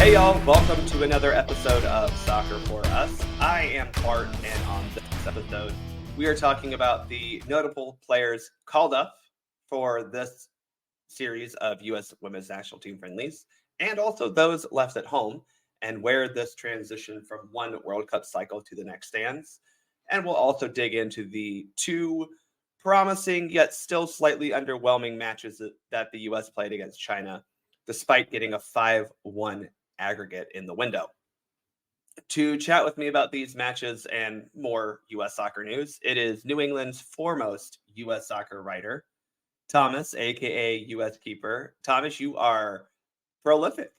Hey y'all, welcome to another episode of Soccer for Us. I am Bart, and on this episode, we are talking about the notable players called up for this series of U.S. women's national team friendlies, and also those left at home, and where this transition from one World Cup cycle to the next stands. And we'll also dig into the two promising yet still slightly underwhelming matches that the U.S. played against China, despite getting a 5-1 aggregate in the window. To chat with me about these matches and more U.S. soccer news, it is New England's foremost U.S. soccer writer, Thomas, aka U.S. Keeper. Thomas, you are prolific.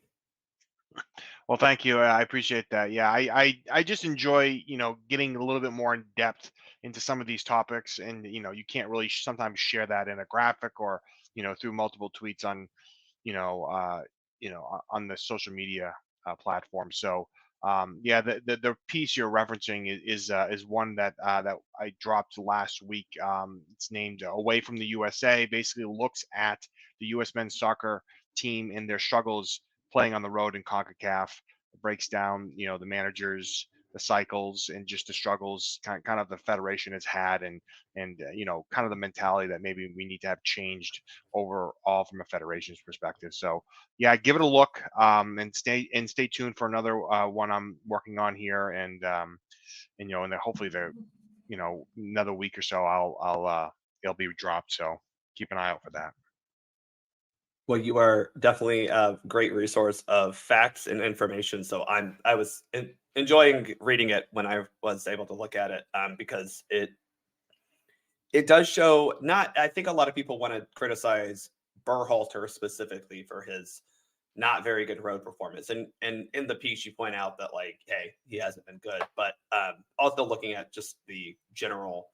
Well, thank you. I appreciate that. Yeah, I just enjoy, getting a little bit more in depth into some of these topics, and you can't really sometimes share that in a graphic or through multiple tweets on on the social media platform. So yeah, the piece you're referencing is one that I dropped last week. It's named "Away from the USA." Basically, looks at the U.S. men's soccer team and their struggles playing on the road in CONCACAF. It breaks down, the managers, the cycles, and just the struggles kind of the federation has had, and kind of the mentality that maybe we need to have changed overall from a federation's perspective. So yeah, give it a look, and stay tuned for another one I'm working on here, and then hopefully another week or so it'll be dropped. So keep an eye out for that. Well, you are definitely a great resource of facts and information. So I was enjoying reading it when I was able to look at it, because it does show. Not, I think a lot of people want to criticize Berhalter specifically for his not very good road performance, and in the piece you point out that, like, hey, he hasn't been good, but also looking at just the general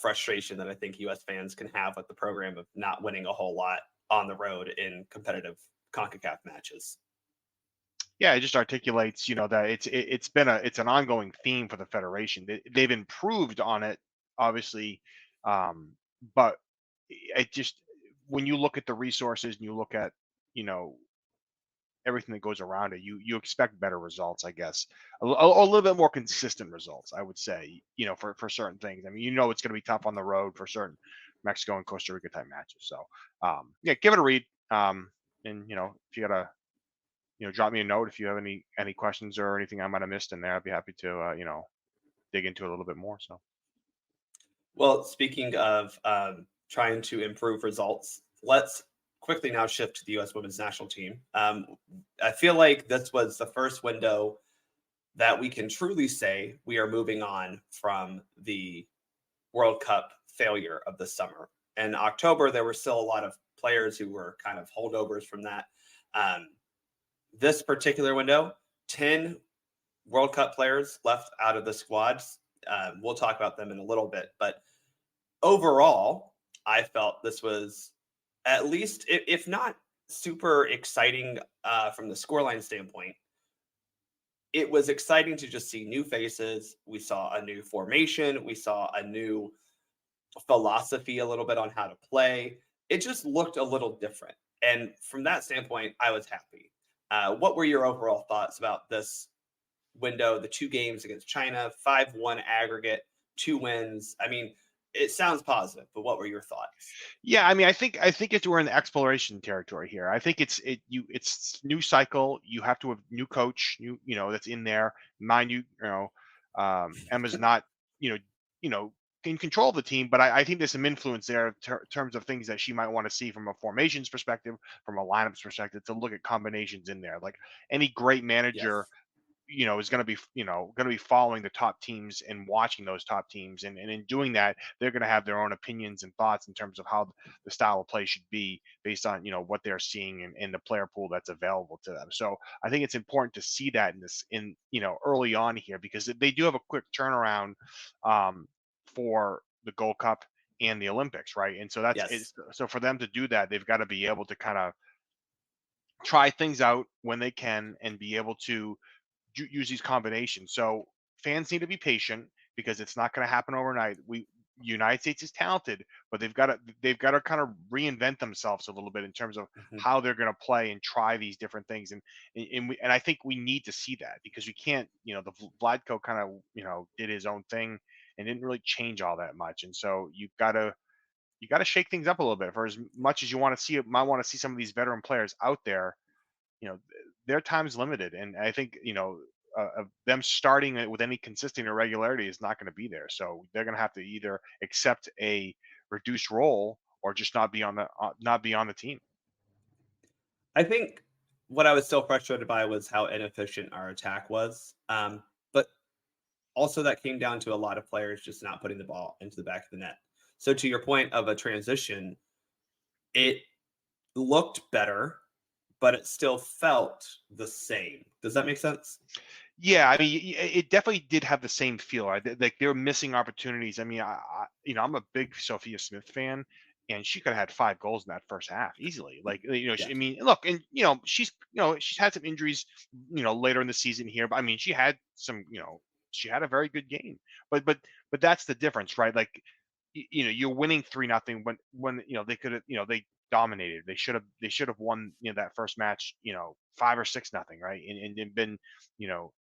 frustration that I think U.S. fans can have with the program of not winning a whole lot on the road in competitive CONCACAF matches. Yeah, it just articulates, that it's an ongoing theme for the federation. They've improved on it, obviously, but it just when you look at the resources and you look at, you know, everything that goes around it, you expect better results, I guess, a little bit more consistent results, I would say, for certain things. I mean, it's going to be tough on the road for certain Mexico and Costa Rica type matches. So, yeah, give it a read. And if you gotta drop me a note if you have any questions or anything I might have missed in there. I'd be happy to dig into it a little bit more. So Well, speaking of trying to improve results, let's quickly now shift to the U.S. women's national team. I feel like this was the first window that we can truly say we are moving on from the World Cup failure of the summer. In October, there were still a lot of players who were kind of holdovers from that. Um, this particular window, 10 World Cup players left out of the squads. We'll talk about them in a little bit, but overall, I felt this was at least, if not super exciting from the scoreline standpoint, it was exciting to just see new faces. We saw a new formation. We saw a new philosophy a little bit on how to play. It just looked a little different. And from that standpoint, I was happy. What were your overall thoughts about this window, the two games against China, 5-1 aggregate, two wins? I mean, it sounds positive, but what were your thoughts? yeah, I mean, I think we're in the exploration territory here. I think it's new cycle. You have to have new coach, that's in there. Mind you, Emma's not you know you know in control of the team, but I think there's some influence there in terms of things that she might want to see from a formations perspective, from a lineups perspective, to look at combinations in there. Like any great manager, Yes. is going to be following the top teams and watching those top teams, and in doing that they're going to have their own opinions and thoughts in terms of how the style of play should be based on what they're seeing in the player pool that's available to them. So I think it's important to see that in early on here, because they do have a quick turnaround for the Gold Cup and the Olympics, right? And so Yes. so for them to do that, they've got to be able to kind of try things out when they can and be able to use these combinations. So fans need to be patient because it's not going to happen overnight. United States is talented, but they've got to kind of reinvent themselves a little bit in terms of Mhm. how they're going to play and try these different things. And I think we need to see that, because we can't, the Vladko kind of, did his own thing and didn't really change all that much. And so you got to shake things up a little bit. For as much as you want to see it, might want to see some of these veteran players out there, their time's limited. And I think, of them starting it with any consistent irregularity is not going to be there. So they're going to have to either accept a reduced role or just not be on the team. I think what I was still frustrated by was how inefficient our attack was. But also that came down to a lot of players just not putting the ball into the back of the net. So to your point of a transition, it looked better, but it still felt the same. Does that make sense? Yeah, I mean, it definitely did have the same feel. Right? Like they were missing opportunities. I mean, I'm a big Sophia Smith fan, and she could have had 5 goals in that first half easily. Like, Yeah. I mean, look, and she's had some injuries, later in the season here, but I mean, she had a very good game. But that's the difference, right? Like, you're winning 3-0 when they could have, they dominated. They should have won, that first match, 5 or 6-0, right? And been, you know,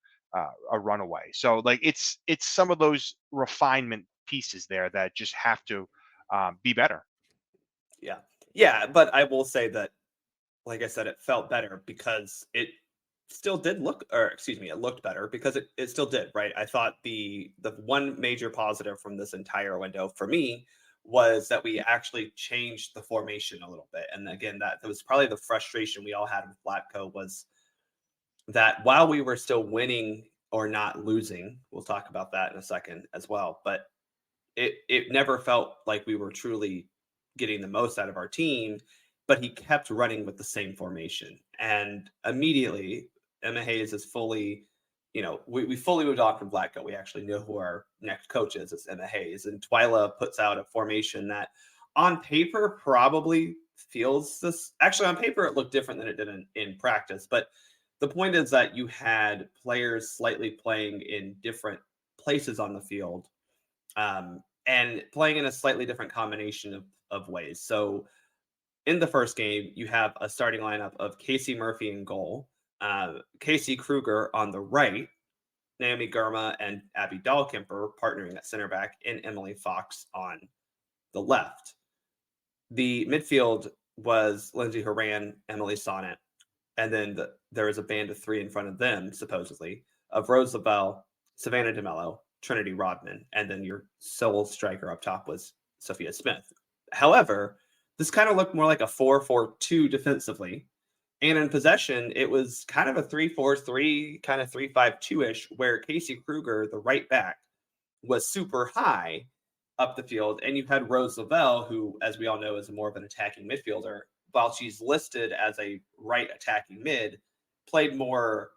a runaway. So like it's some of those refinement pieces there that just have to be better. Yeah. Yeah. But I will say that, like I said, it felt better because it still did look, or excuse me, it looked better because it still did, right? I thought the one major positive from this entire window for me was that we actually changed the formation a little bit. And again, that was probably the frustration we all had with Blatko was that while we were still winning or not losing, we'll talk about that in a second as well, but it never felt like we were truly getting the most out of our team, but he kept running with the same formation. And immediately, Emma Hayes is fully, we fully moved on from Blacko. We actually know who our next coach is. It's Emma Hayes. And Twila puts out a formation that on paper probably feels this. Actually, on paper, it looked different than it did in practice. But the point is that you had players slightly playing in different places on the field, and playing in a slightly different combination of ways. So in the first game, you have a starting lineup of Casey Murphy in goal, Casey Kruger on the right, Naomi Gurma and Abby Dahlkemper partnering at center back, and Emily Fox on the left. The midfield was Lindsay Horan, Emily Sonnet, and then there was a band of three in front of them, supposedly, of Rose Lavelle, Savannah DeMello, Trinity Rodman, and then your sole striker up top was Sophia Smith. However, this kind of looked more like a 4-4-2 defensively. And in possession, it was kind of a 3-4-3, kind of 3-5-2 ish, where Casey Kruger, the right back, was super high up the field. And you had Rose Lavelle, who, as we all know, is more of an attacking midfielder. While she's listed as a right attacking mid, played more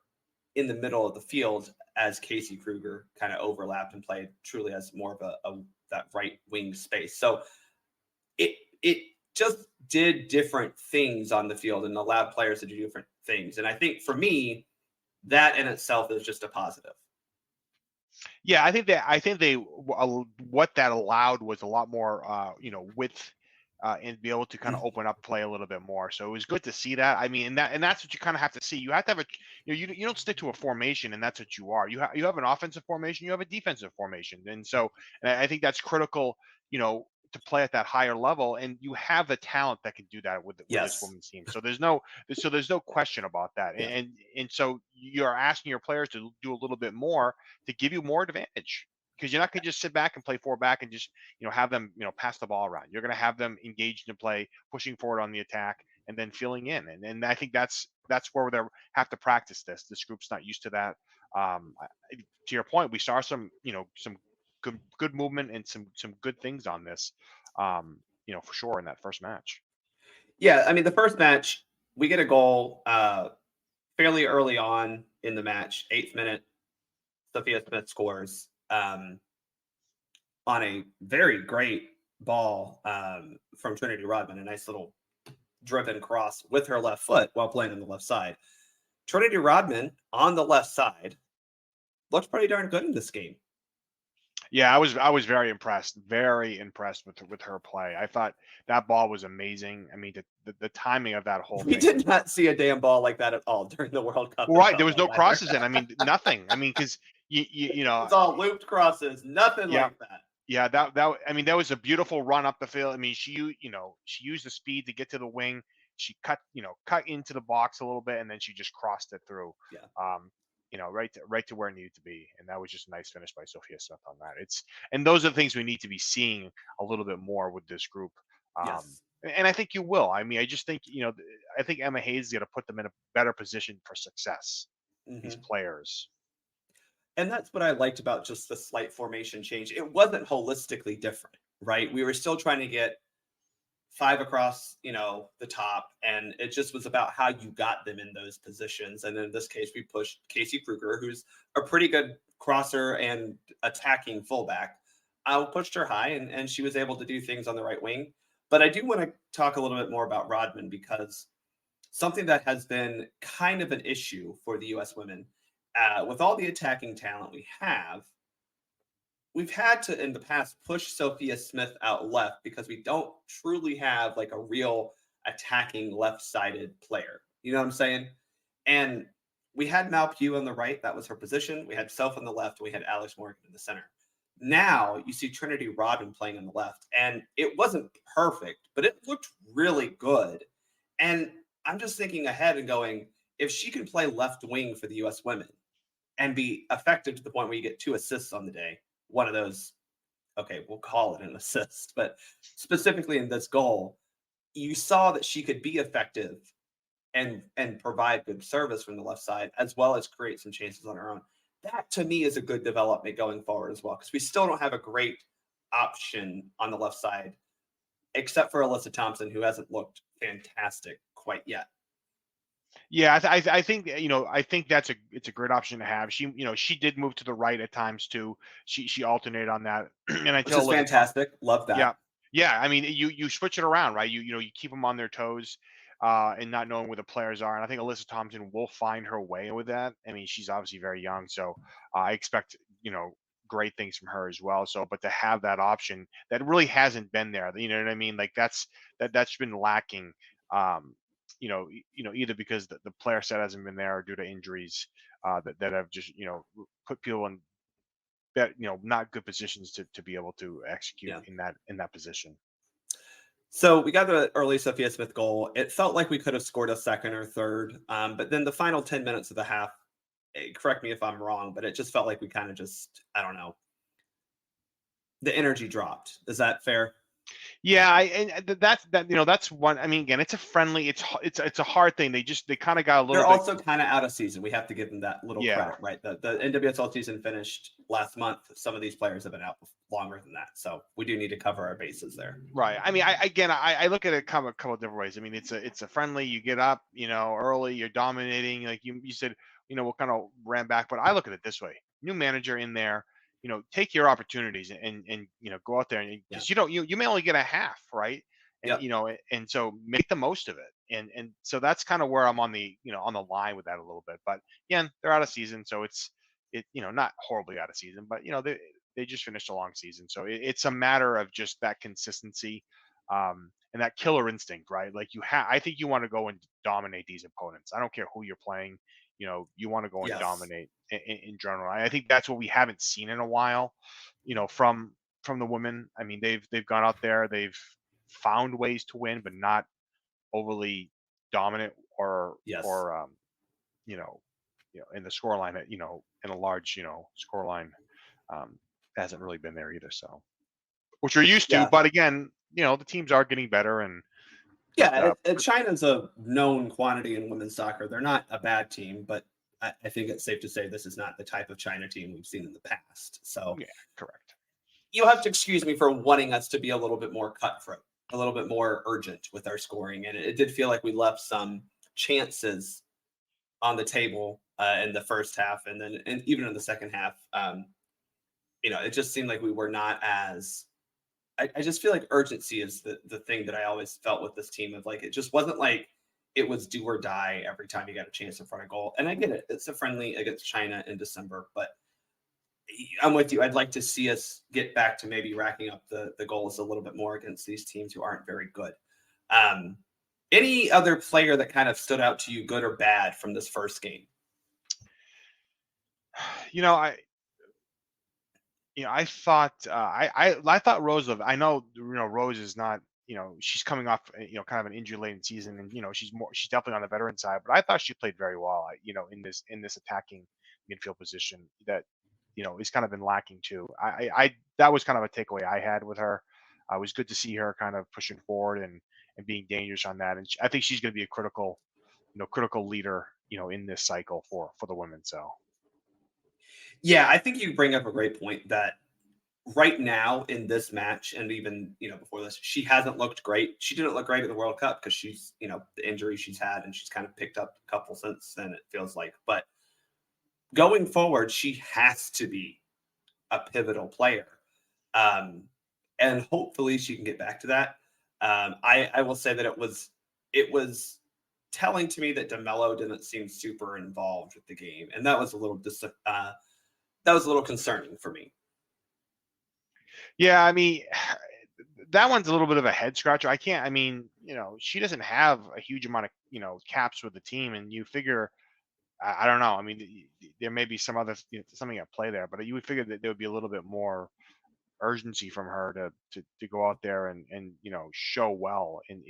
in the middle of the field as Casey Kruger kind of overlapped and played truly as more of a that right wing space. So it just did different things on the field and allowed players to do different things. And I think for me, that in itself is just a positive. Yeah, I think they what that allowed was a lot more width, and be able to kind of open up play a little bit more. So it was good to see that. I mean, and that's what you kind of have to see. You have to have you don't stick to a formation and that's what you are. You have an offensive formation, you have a defensive formation, and I think that's critical. To play at that higher level, and you have the talent that can do that with this Yes. women's team. So there's no question about that. Yeah. And so you're asking your players to do a little bit more to give you more advantage, because you're not going to just sit back and play four back and just have them pass the ball around. You're going to have them engaged in play, pushing forward on the attack, and then filling in. And I think that's where they have to practice this. This group's not used to that. To your point, we saw some good movement and some good things on this, for sure in that first match. Yeah. I mean, the first match, we get a goal fairly early on in the match, 8th minute. Sophia Smith scores on a very great ball from Trinity Rodman, a nice little driven cross with her left foot while playing on the left side. Trinity Rodman on the left side looked pretty darn good in this game. Yeah, I was very impressed with her play. I thought that ball was amazing. I mean, the timing of that whole We thing was did not see a damn ball like that at all during the World Cup. well, It right. There felt was like no either. crosses in. I mean, nothing. I mean, because you It know, was all looped crosses, nothing yeah, like that. yeah. That I mean, that was a beautiful run up the field. I mean, she used the speed to get to the wing. She cut into the box a little bit, and then she just crossed it through. Yeah. Um, right to where it needed to be, and that was just a nice finish by Sophia Smith on that. And those are the things we need to be seeing a little bit more with this group. Yes. And I think you will. I mean, I just think I think Emma Hayes is going to put them in a better position for success. These Hmm. players. And that's what I liked about just the slight formation change. It wasn't holistically different, right? We were still trying to get five across, the top, and it just was about how you got them in those positions. And in this case, we pushed Casey Kruger, who's a pretty good crosser and attacking fullback. I pushed her high, and she was able to do things on the right wing. But I do want to talk a little bit more about Rodman, because something that has been kind of an issue for the U.S. women, with all the attacking talent we have, we've had to in the past push Sophia Smith out left because we don't truly have like a real attacking left-sided player. You know what I'm saying? And we had Mal Pugh on the right, that was her position. We had Self on the left, and we had Alex Morgan in the center. Now you see Trinity Rodman playing on the left, and it wasn't perfect, but it looked really good. And I'm just thinking ahead and going, if she can play left wing for the US women and be effective to the point where you get 2 assists on the day, one of those, okay, we'll call it an assist, but specifically in this goal, you saw that she could be effective and provide good service from the left side, as well as create some chances on her own. That to me is a good development going forward as well, because we still don't have a great option on the left side, except for Alyssa Thompson, who hasn't looked fantastic quite yet. Yeah, I think I think it's a great option to have. She did move to the right at times too. She alternated on that, and I Which tell is Alyssa fantastic. Love yeah, that. yeah. I mean, you switch it around, right? You keep them on their toes, and not knowing where the players are. And I think Alyssa Thompson will find her way with that. I mean, she's obviously very young, so I expect great things from her as well. So, but to have that option that really hasn't been there, you know what I mean? Like that's been lacking. Um, either because the player set hasn't been there or due to injuries that have just put people in that not good positions to be able to execute Yeah. in that position. So we got the early Sophia Smith goal. It felt like we could have scored a second or third, but then the final 10 minutes of the half, correct me if I'm wrong, but it just felt like we kind of just, I don't know, the energy dropped. Is that fair? Yeah, that's one. I mean, again, it's a friendly. It's a hard thing. They kind of got a little They're bit. also kind of out of season. We have to give them that little Yeah, credit, right? The NWSL season finished last month. Some of these players have been out longer than that. So we do need to cover our bases there. right. I mean, I look at it a couple of different ways. I mean, it's a friendly. You get up, early. You're dominating. Like you said, what kind of ran back. But I look at it this way: new manager in there. Take your opportunities and go out there and Yeah. because you may only get a half, right? And Yep. and so make the most of it. And so that's kind of where I'm on the on the line with that a little bit. But again, they're out of season, so not horribly out of season, but they just finished a long season, so it's a matter of just that consistency and that killer instinct, right? Like I think you want to go and dominate these opponents. I don't care who you're playing. You want to go and Yes. dominate in general. I think that's what we haven't seen in a while. From the women. I mean, they've gone out there, they've found ways to win, but not overly dominant or Yes. or in the scoreline, in a large scoreline hasn't really been there either. So, which you're used to, Yeah. but again, the teams are getting better, and but Yeah. China's a known quantity in women's soccer. They're not a bad team, but I think it's safe to say this is not the type of China team we've seen in the past. So yeah, correct. you'll have to excuse me for wanting us to be a little bit more cutthroat, a little bit more urgent with our scoring. And it did feel like we left some chances on the table in the first half, and even in the second half. It just seemed like we were not as. I just feel like urgency is the thing that I always felt with this team, of like it just wasn't like it was do or die every time you got a chance in front of goal. And I get it; it's a friendly against China in December, but I'm with you. I'd like to see us get back to maybe racking up the goals a little bit more against these teams who aren't very good. Um, any other player that kind of stood out to you, good or bad, from this first game? You know, I thought I thought Rose of I know Rose is not she's coming off kind of an injury laden season, and she's definitely on the veteran side, but I thought she played very well in this attacking midfield position that is kind of been lacking too. I that was kind of a takeaway I had with her. It was good to see her kind of pushing forward and being dangerous on that, and I think she's going to be a critical leader in this cycle for the women. So Yeah, I think you bring up a great point that right now in this match, and even before this, she hasn't looked great. She didn't look great at the World Cup because she's the injury she's had, and she's kind of picked up a couple since then. It feels like, but going forward, she has to be a pivotal player, um, and hopefully she can get back to that. I will say that it was telling to me that DeMello didn't seem super involved with the game, and that was a little that was a little concerning for me. yeah, I mean, that one's a little bit of a head scratcher. I can't. I mean, she doesn't have a huge amount of caps with the team, and you figure. I don't know. I mean, there may be some other something at play there, but you would figure that there would be a little bit more urgency from her to go out there and show well in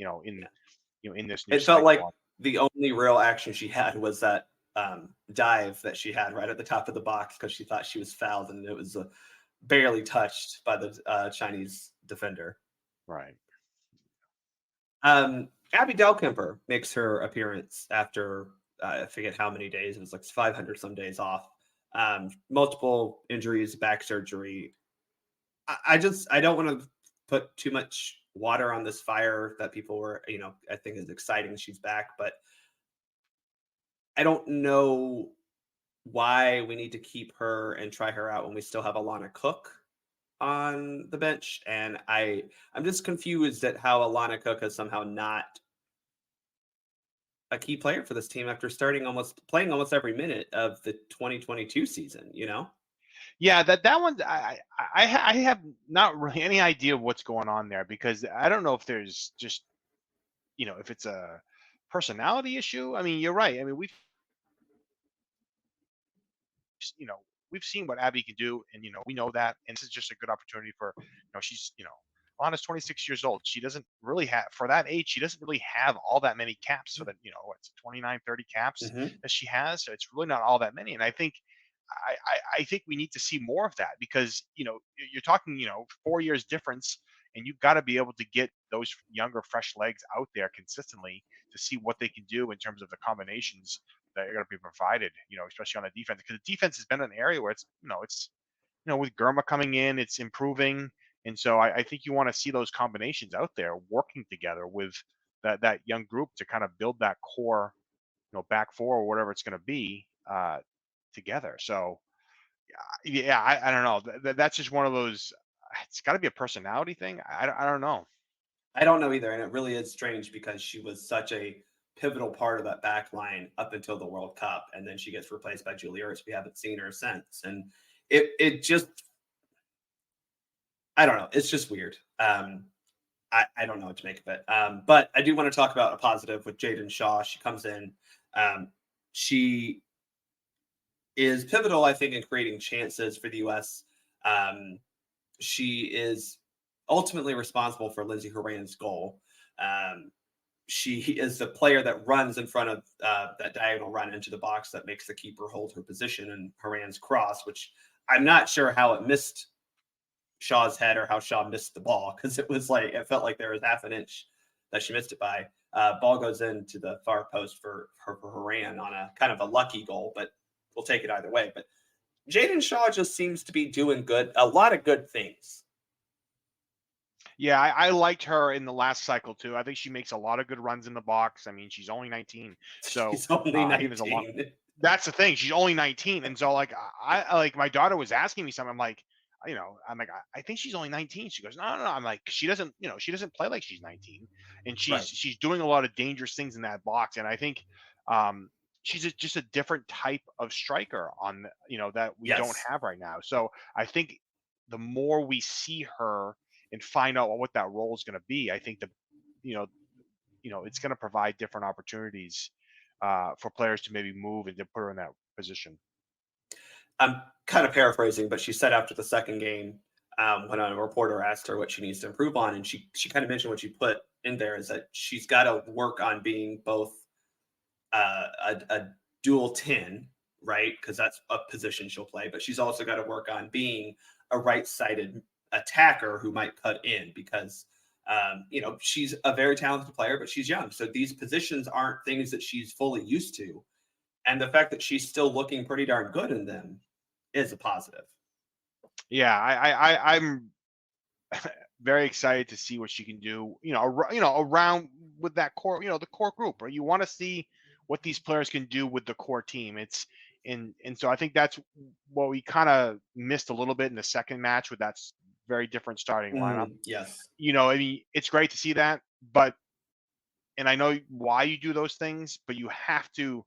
this new It felt like cycle. the only real action she had was that dive that she had right at the top of the box because she thought she was fouled, and it was barely touched by the Chinese defender. Right. Abby Delkemper makes her appearance after I forget how many days. It was like 500 some days off. Multiple injuries, back surgery. I don't want to put too much water on this fire that people were, I think is exciting she's back, but I don't know why we need to keep her and try her out when we still have Alana Cook on the bench. And I'm just confused at how Alana Cook is somehow not a key player for this team after playing almost every minute of the 2022 season. Yeah, that one I have not really any idea what's going on there because I don't know if there's just if it's a personality issue. I mean, you're right. I mean, you know, we've seen what Abby can do, and we know that. And this is just a good opportunity for, she's, Alana's 26 years old. She doesn't really have for that age. She doesn't really have all that many caps. So that what's 29, 30 caps Hmm. that she has. So it's really not all that many. And I think. I think we need to see more of that because you're talking 4 years difference, and you've got to be able to get those younger fresh legs out there consistently to see what they can do in terms of the combinations that are going to be provided, especially on the defense. Because the defense has been an area where it's with Germa coming in, it's improving. And so I think you want to see those combinations out there working together with that young group to kind of build that core, back four or whatever it's going to be together. So yeah, I don't know. That's just one of those. It's got to be a personality thing. I don't know. I don't know either, and it really is strange because she was such a pivotal part of that back line up until the World Cup, and then she gets replaced by Julie Ertz. We haven't seen her since, and it just I don't know. It's just weird. I don't know what to make of it. But I do want to talk about a positive with Jaden Shaw. She comes in. She is pivotal, I think, in creating chances for the U.S. Um, she is ultimately responsible for Lindsey Horan's goal. Um, she is the player that runs in front of that diagonal run into the box that makes the keeper hold her position and Horan's cross, which I'm not sure how it missed Shaw's head or how Shaw missed the ball because it felt like there was half an inch that she missed it by. Ball goes into the far post for Horan on a kind of a lucky goal, but we'll take it either way. But Jaden Shaw just seems to be doing a lot of good things. Yeah, I liked her in the last cycle too. I think she makes a lot of good runs in the box. I mean, she's only 19, so She's only I think there's a lot. 19. That's the thing. She's only 19, and so like like my daughter was asking me something. I'm like, I'm like, I think she's only 19. She goes, no, no, no. I'm like, she doesn't, she doesn't play like she's 19, and she's Right. she's doing a lot of dangerous things in that box. And I think, um, just a different type of striker that we don't Yes. have right now. So I think the more we see her and find out what that role is going to be, I think you know it's going to provide different opportunities for players to maybe move and to put her in that position. I'm kind of paraphrasing, but she said after the second game, when a reporter asked her what she needs to improve on, and she kind of mentioned what she put in there is that she's got to work on being both a dual 10, right? Because that's a position she'll play, but she's also got to work on being a right-sided attacker who might cut in because she's a very talented player, but she's young, so these positions aren't things that she's fully used to, and the fact that she's still looking pretty darn good in them is a positive. Yeah, I'm very excited to see what she can do. Around with that core, the core group. Right, you want to see what these players can do with the core team. And so I think that's what we kind of missed a little bit in the second match with that very different starting lineup. Yes. I mean, it's great to see that, but and I know why you do those things, but you have to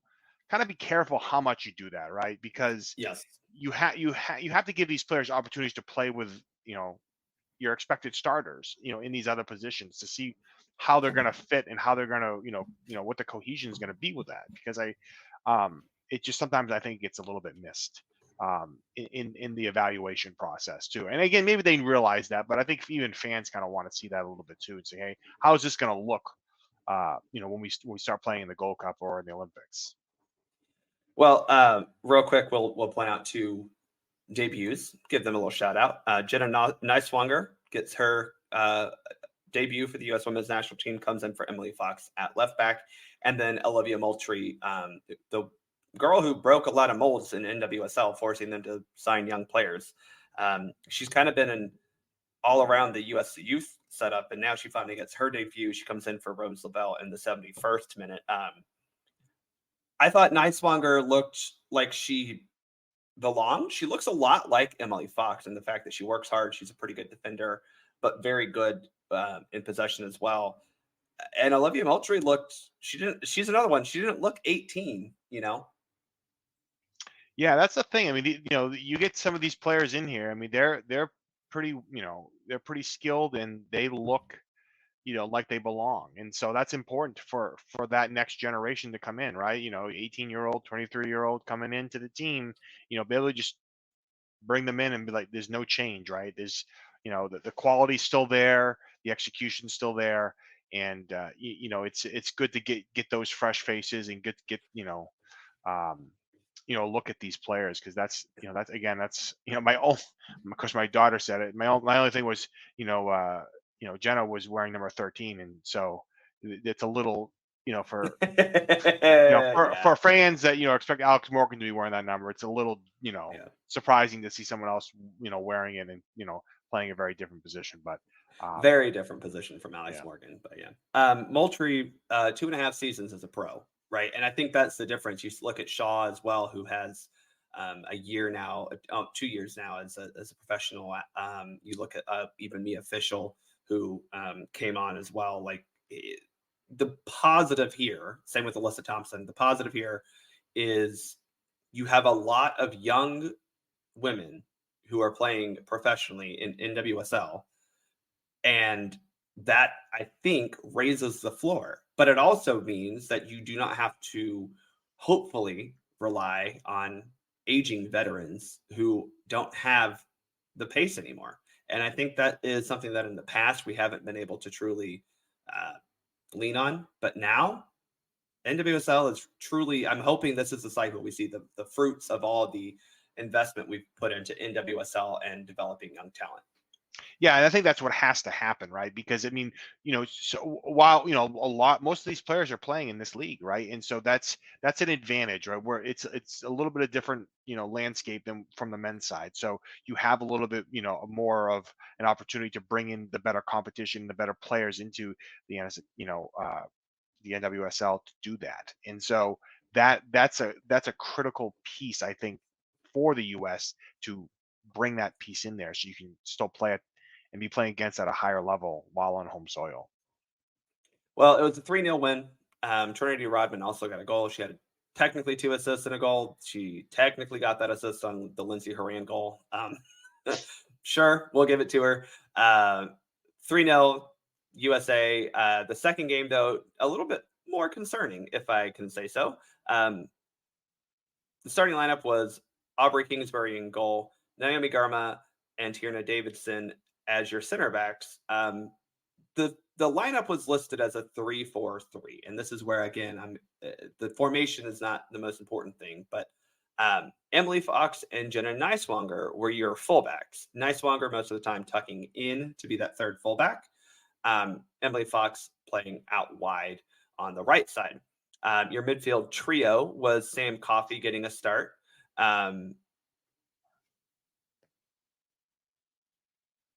kind of be careful how much you do that, right? Because Yes. you have to give these players opportunities to play with your expected starters, in these other positions to see how they're going to fit and how they're going to, what the cohesion is going to be with that. Because it just sometimes I think it gets a little bit missed in the evaluation process too. And again, maybe they realize that, but I think even fans kind of want to see that a little bit too and say, hey, how is this going to look? When we start playing in the Gold Cup or in the Olympics. Well, real quick, we'll point out two debuts. Give them a little shout out. Jenna Neiswanger gets her debut for the U.S. Women's National Team. Comes in for Emily Fox at left back, and then Olivia Moultrie, the girl who broke a lot of molds in NWSL, forcing them to sign young players. She's kind of been in all around the U.S. youth setup, and now she finally gets her debut. She comes in for Rose Lavelle in the 71st minute. I thought Neiswanger looked like she belonged. She looks a lot like Emily Fox in the fact that she works hard. She's a pretty good defender, but very good in possession as well. And Olivia Moultrie looked. She didn't. She's another one. She didn't look 18. Yeah, that's the thing. I mean, you get some of these players in here. I mean, they're pretty, they're pretty skilled and they look, like they belong. And so that's important for that next generation to come in, right? 18-year-old, 23-year-old coming into the team, be able to just bring them in and be like, there's no change, right? There's, the quality's still there, the execution's still there, and it's good to get those fresh faces and get um, look at these players because that's again that's my own. Of course, my daughter said it. My only thing was Jenna was wearing number 13, and so it's a little for Yeah. for fans that expect Alex Morgan to be wearing that number. It's a little Yeah. surprising to see someone else wearing it and playing a very different position. But Very different position from Alex yeah, Morgan, but yeah. Moultrie, 2.5 seasons as a pro, right? And I think that's the difference. You look at Shaw as well, who has a year now, 2 years now as a professional. You look at even Mia Fischel, who came on as well. Like the positive here, same with Alyssa Thompson. The positive here is you have a lot of young women who are playing professionally in NWSL, and that I think raises the floor. But it also means that you do not have to hopefully rely on aging veterans who don't have the pace anymore. And I think that is something that in the past we haven't been able to truly uh, lean on. But now NWSL is truly, I'm hoping this is the cycle we see the fruits of all the investment we've put into NWSL and developing young talent. yeah, and I think that's what has to happen, right? Because I mean, so while most of these players are playing in this league, right? And so that's an advantage, right? Where it's a little bit of different, landscape than from the men's side. So you have a little bit, more of an opportunity to bring in the better competition, the better players into the the NWSL to do that. And so that's a critical piece, I think, for the US to bring that piece in there so you can still play it and be playing against at a higher level while on home soil. Well, it was a 3-0 win. Trinity Rodman also got a goal. She had technically 2 assists and a goal. She technically got that assist on the Lindsey Horan goal. Sure, we'll give it to her. 3-0 USA. The second game, though, a little bit more concerning, if I can say so. The starting lineup was Aubrey Kingsbury in goal, Naomi Garma, and Tierna Davidson as your center backs. The lineup was listed as a 3-4-3, and this is where again the formation is not the most important thing, but Emily Fox and Jenna Neiswanger were your fullbacks. Neiswanger most of the time tucking in to be that third fullback. Emily Fox playing out wide on the right side. Your midfield trio was Sam Coffey getting a start.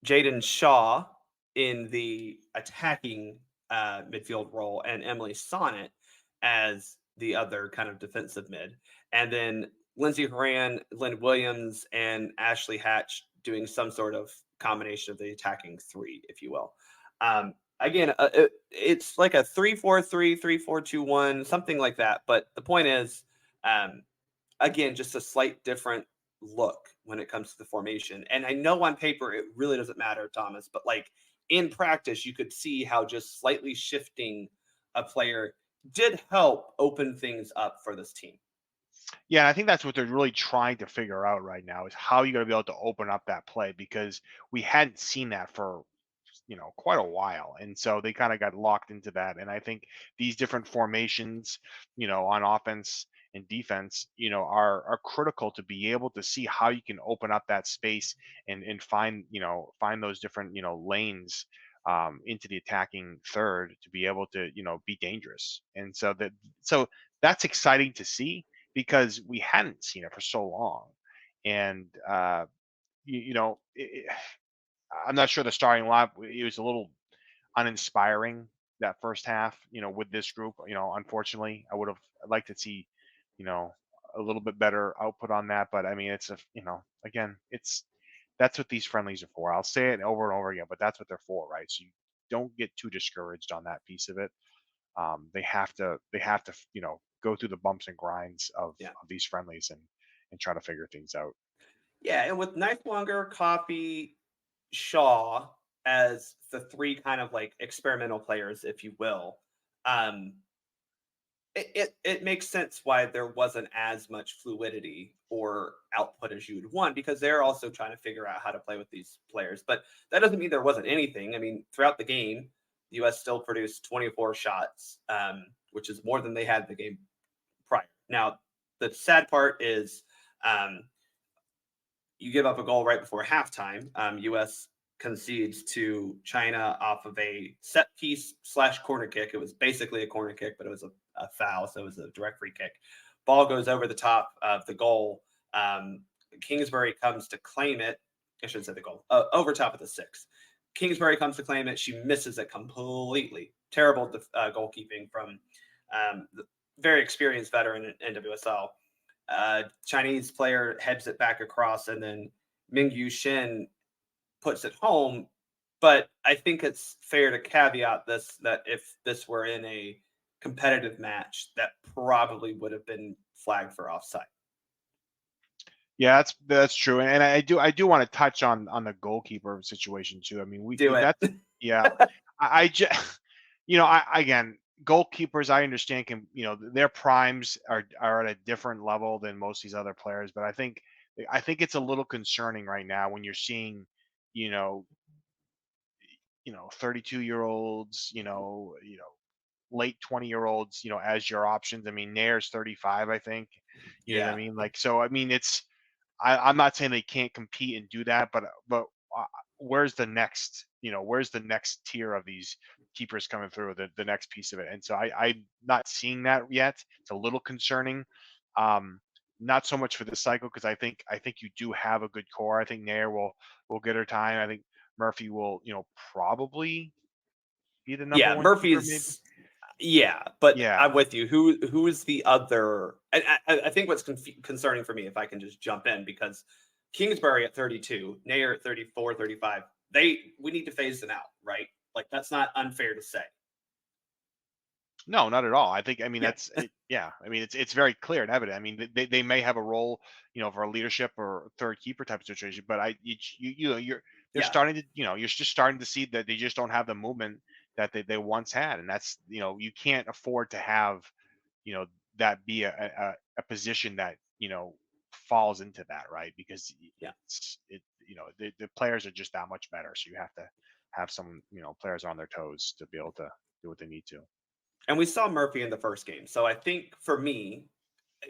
Jaden Shaw in the attacking midfield role, and Emily Sonnet as the other kind of defensive mid. And then Lindsay Horan, Lynn Williams, and Ashley Hatch doing some sort of combination of the attacking three, if you will. Again, it's like a 3-4-3, 3-4-2-1, something like that. But the point is, again, just a slight different look when it comes to the formation. And I know on paper it really doesn't matter, Thomas, but like in practice, you could see how just slightly shifting a player did help open things up for this team. Yeah, I think that's what they're really trying to figure out right now is how you're going to be able to open up that play because we hadn't seen that for quite a while, and so they kind of got locked into that. And I think these different formations, on offense and defense, are critical to be able to see how you can open up that space and find those different lanes into the attacking third to be able to be dangerous. And so that's exciting to see because we hadn't seen it for so long. And I'm not sure the starting lineup. It was a little uninspiring that first half. With this group, unfortunately, I would have liked to see, you know, a little bit better output on that. But I mean, again, that's what these friendlies are for. I'll say it over and over again, but that's what they're for, right? So you don't get too discouraged on that piece of it. They have to go through the bumps and grinds of these friendlies and try to figure things out. Yeah, and with Neiswanger, Coffey, Shaw as the three kind of like experimental players, if you will, um, it makes sense why there wasn't as much fluidity or output as you would want because they're also trying to figure out how to play with these players. But that doesn't mean there wasn't anything. I mean, throughout the game, the U.S. still produced 24 shots, which is more than they had the game prior. Now, the sad part is you give up a goal right before halftime. U.S. concedes to China off of a set piece / corner kick. It was basically a corner kick, but it was a foul, so it was a direct free kick. Ball goes over the top of the goal. Kingsbury comes to claim it. I shouldn't say the goal. Over top of the six. Kingsbury comes to claim it. She misses it completely. Terrible goalkeeping from the very experienced veteran in NWSL. Chinese player heads it back across, and then Mingyu Shin puts it home. But I think it's fair to caveat this that if this were in a competitive match, that probably would have been flagged for offside. Yeah, that's true, and I do want to touch on the goalkeeper situation too. I mean, Do it. that's yeah. I just I again goalkeepers I understand can their primes are at a different level than most of these other players, but I think it's a little concerning right now when you're seeing you know 32-year-olds late 20-year-olds as your options. I mean, Nair's 35, I think. You know what I Yeah. mean? Like, so I mean, I'm not saying they can't compete and do that, but where's the next? Where's the next tier of these keepers coming through? The next piece of it, and so I'm not seeing that yet. It's a little concerning. Not so much for this cycle because I think you do have a good core. I think Nair will get her time. I think Murphy will probably be the number Yeah. one keeper, maybe. Murphy's. Yeah, but Yeah, I'm with you. Who is the other? I think what's concerning for me, if I can just jump in, because Kingsbury at 32, Nair at 34, 35, we need to phase them out, right? Like that's not unfair to say. No, not at all. I mean, Yeah, that's it, yeah. I mean, it's very clear and evident. I mean, they may have a role, for a leadership or third keeper type of situation, but they're yeah, starting to, you're just starting to see that they just don't have the movement that they once had, and that's, you can't afford to have, that be a position that, falls into that, right? Because yeah. the players are just that much better, so you have to have some, players on their toes to be able to do what they need to. And we saw Murphy in the first game. So I think for me,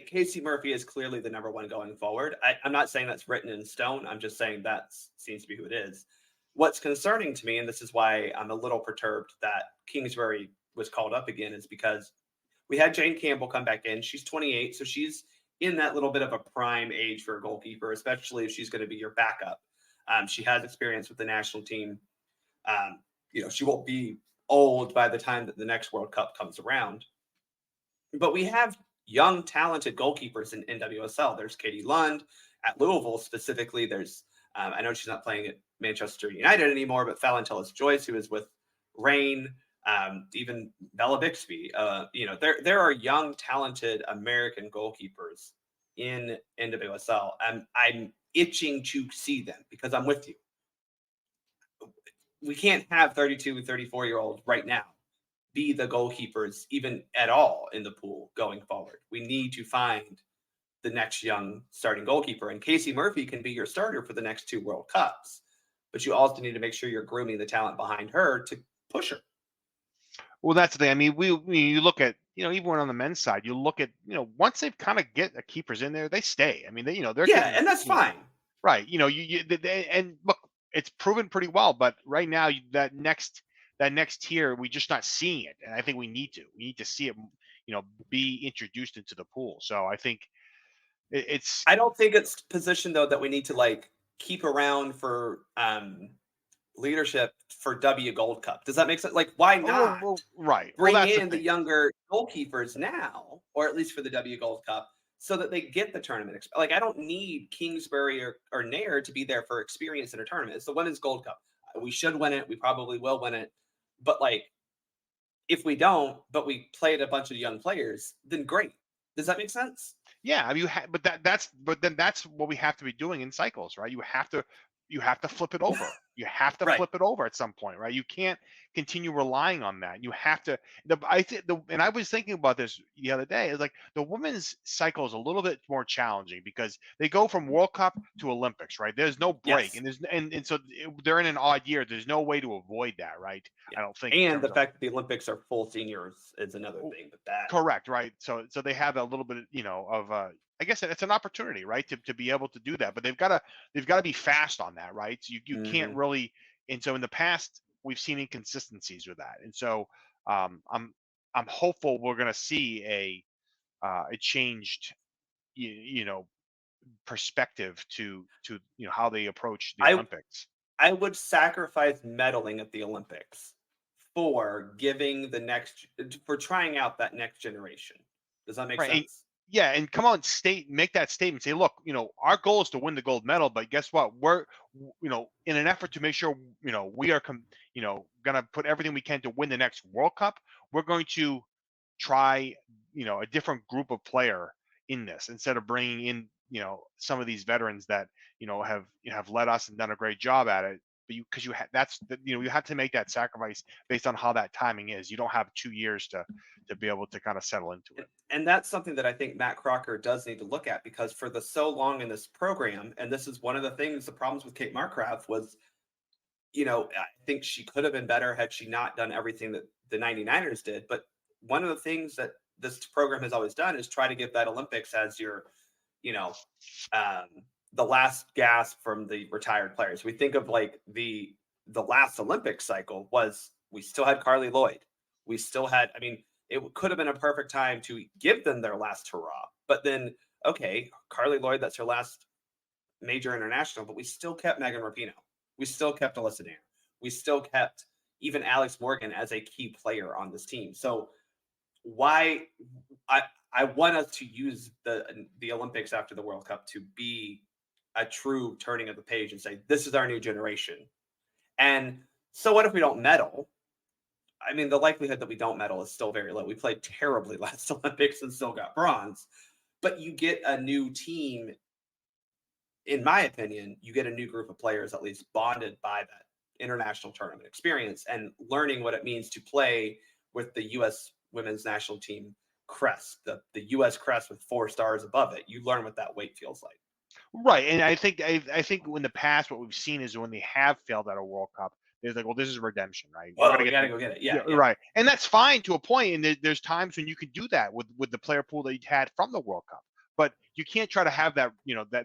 Casey Murphy is clearly the number one going forward. I'm not saying that's written in stone. I'm just saying that seems to be who it is. What's concerning to me, and this is why I'm a little perturbed that Kingsbury was called up again, is because we had Jane Campbell come back in. She's 28, so she's in that little bit of a prime age for a goalkeeper, especially if she's going to be your backup. She has experience with the national team. She won't be old by the time that the next World Cup comes around. But we have young, talented goalkeepers in NWSL. There's Katie Lund at Louisville specifically. There's I know she's not playing at Manchester United anymore, but Fallon Joyce, who is with Reign, even Bella Bixby. There are young, talented American goalkeepers in NWSL. I'm itching to see them because I'm with you. We can't have 32 and 34-year-olds right now be the goalkeepers even at all in the pool going forward. We need to find the next young starting goalkeeper. And Casey Murphy can be your starter for the next two World Cups. But you also need to make sure you're grooming the talent behind her to push her. Well, that's the thing. I mean, you look at, even on the men's side, you look at, once they've kind of get the keepers in there, they stay. I mean, they're Yeah, getting, and that's fine. right. And look, it's proven pretty well, but right now that next tier, we're just not seeing it. And I think we need to see it, be introduced into the pool. So I think it's, I don't think it's positioned though that we need to like keep around for leadership for W Gold Cup. Does that make sense? Like, why oh, not well, right. Well, bring that's the in the thing. younger goalkeepers now, or at least for the W Gold Cup, so that they get the tournament? Like, I don't need Kingsbury or Nair to be there for experience in a tournament. It's the Women's Gold Cup. We should win it. We probably will win it. But like, if we don't, but we played a bunch of young players, then great. Does that make sense? Yeah, I mean, but then that's what we have to be doing in cycles, right? You have to flip it over. You have to Right. flip it over at some point, right? You can't continue relying on that. You have to. And I was thinking about this the other day. It's like the women's cycle is a little bit more challenging because they go from World Cup to Olympics, right? There's no break, Yes. and so they're in an odd year. There's no way to avoid that, right? Yeah. I don't think in And the terms of. fact that the Olympics are full seniors is another thing. But that, Correct, right? So they have a little bit, of I guess it's an opportunity, right, to be able to do that. But they've got to be fast on that, right? So you can't mhm. really. And so in the past, we've seen inconsistencies with that. And so I'm hopeful we're going to see a changed, you, you know perspective to how they approach the I Olympics. I would sacrifice medaling at the Olympics for giving the next for trying out that next generation. Does that make Right. sense? Yeah, and come on, make that statement. Say, look, our goal is to win the gold medal, but guess what? In an effort to make sure, we are, gonna put everything we can to win the next World Cup. We're going to try, a different group of player in this instead of bringing in, some of these veterans that, have led us and done a great job at it. But because you have to make that sacrifice based on how that timing is. You don't have 2 years to be able to kind of settle into it. And that's something that I think Matt Crocker does need to look at because for the so long in this program, and this is one of the things, the problems with Kate Markgraf was, I think she could have been better had she not done everything that the 99ers did. But one of the things that this program has always done is try to give that Olympics as your, you know, um, the last gasp from the retired players. We think of like the last Olympic cycle was we still had Carly Lloyd. We still had, I mean, it could have been a perfect time to give them their last hurrah. But then, okay, Carly Lloyd, that's her last major international, but we still kept Megan Rapinoe. We still kept Alyssa Nair. We still kept even Alex Morgan as a key player on this team. So why I I want us to use the Olympics after the World Cup to be a true turning of the page and say this is our new generation. And so what if we don't medal? I mean, the likelihood that we don't medal is still very low. We played terribly last Olympics and still got bronze. But you get a new team, in my opinion, you get a new group of players at least bonded by that international tournament experience and learning what it means to play with the U.S. women's national team crest, the U.S. crest with 4 stars above it. You learn what that weight feels like. Right, and I think in the past what we've seen is when they have failed at a World Cup, there's like, well, this is redemption, right? We're Whoa, gonna we get got to the go get it. yeah, Yeah, yeah, right, and that's fine to a point, and there's times when you can do that with the player pool that you had from the World Cup, but you can't try to have that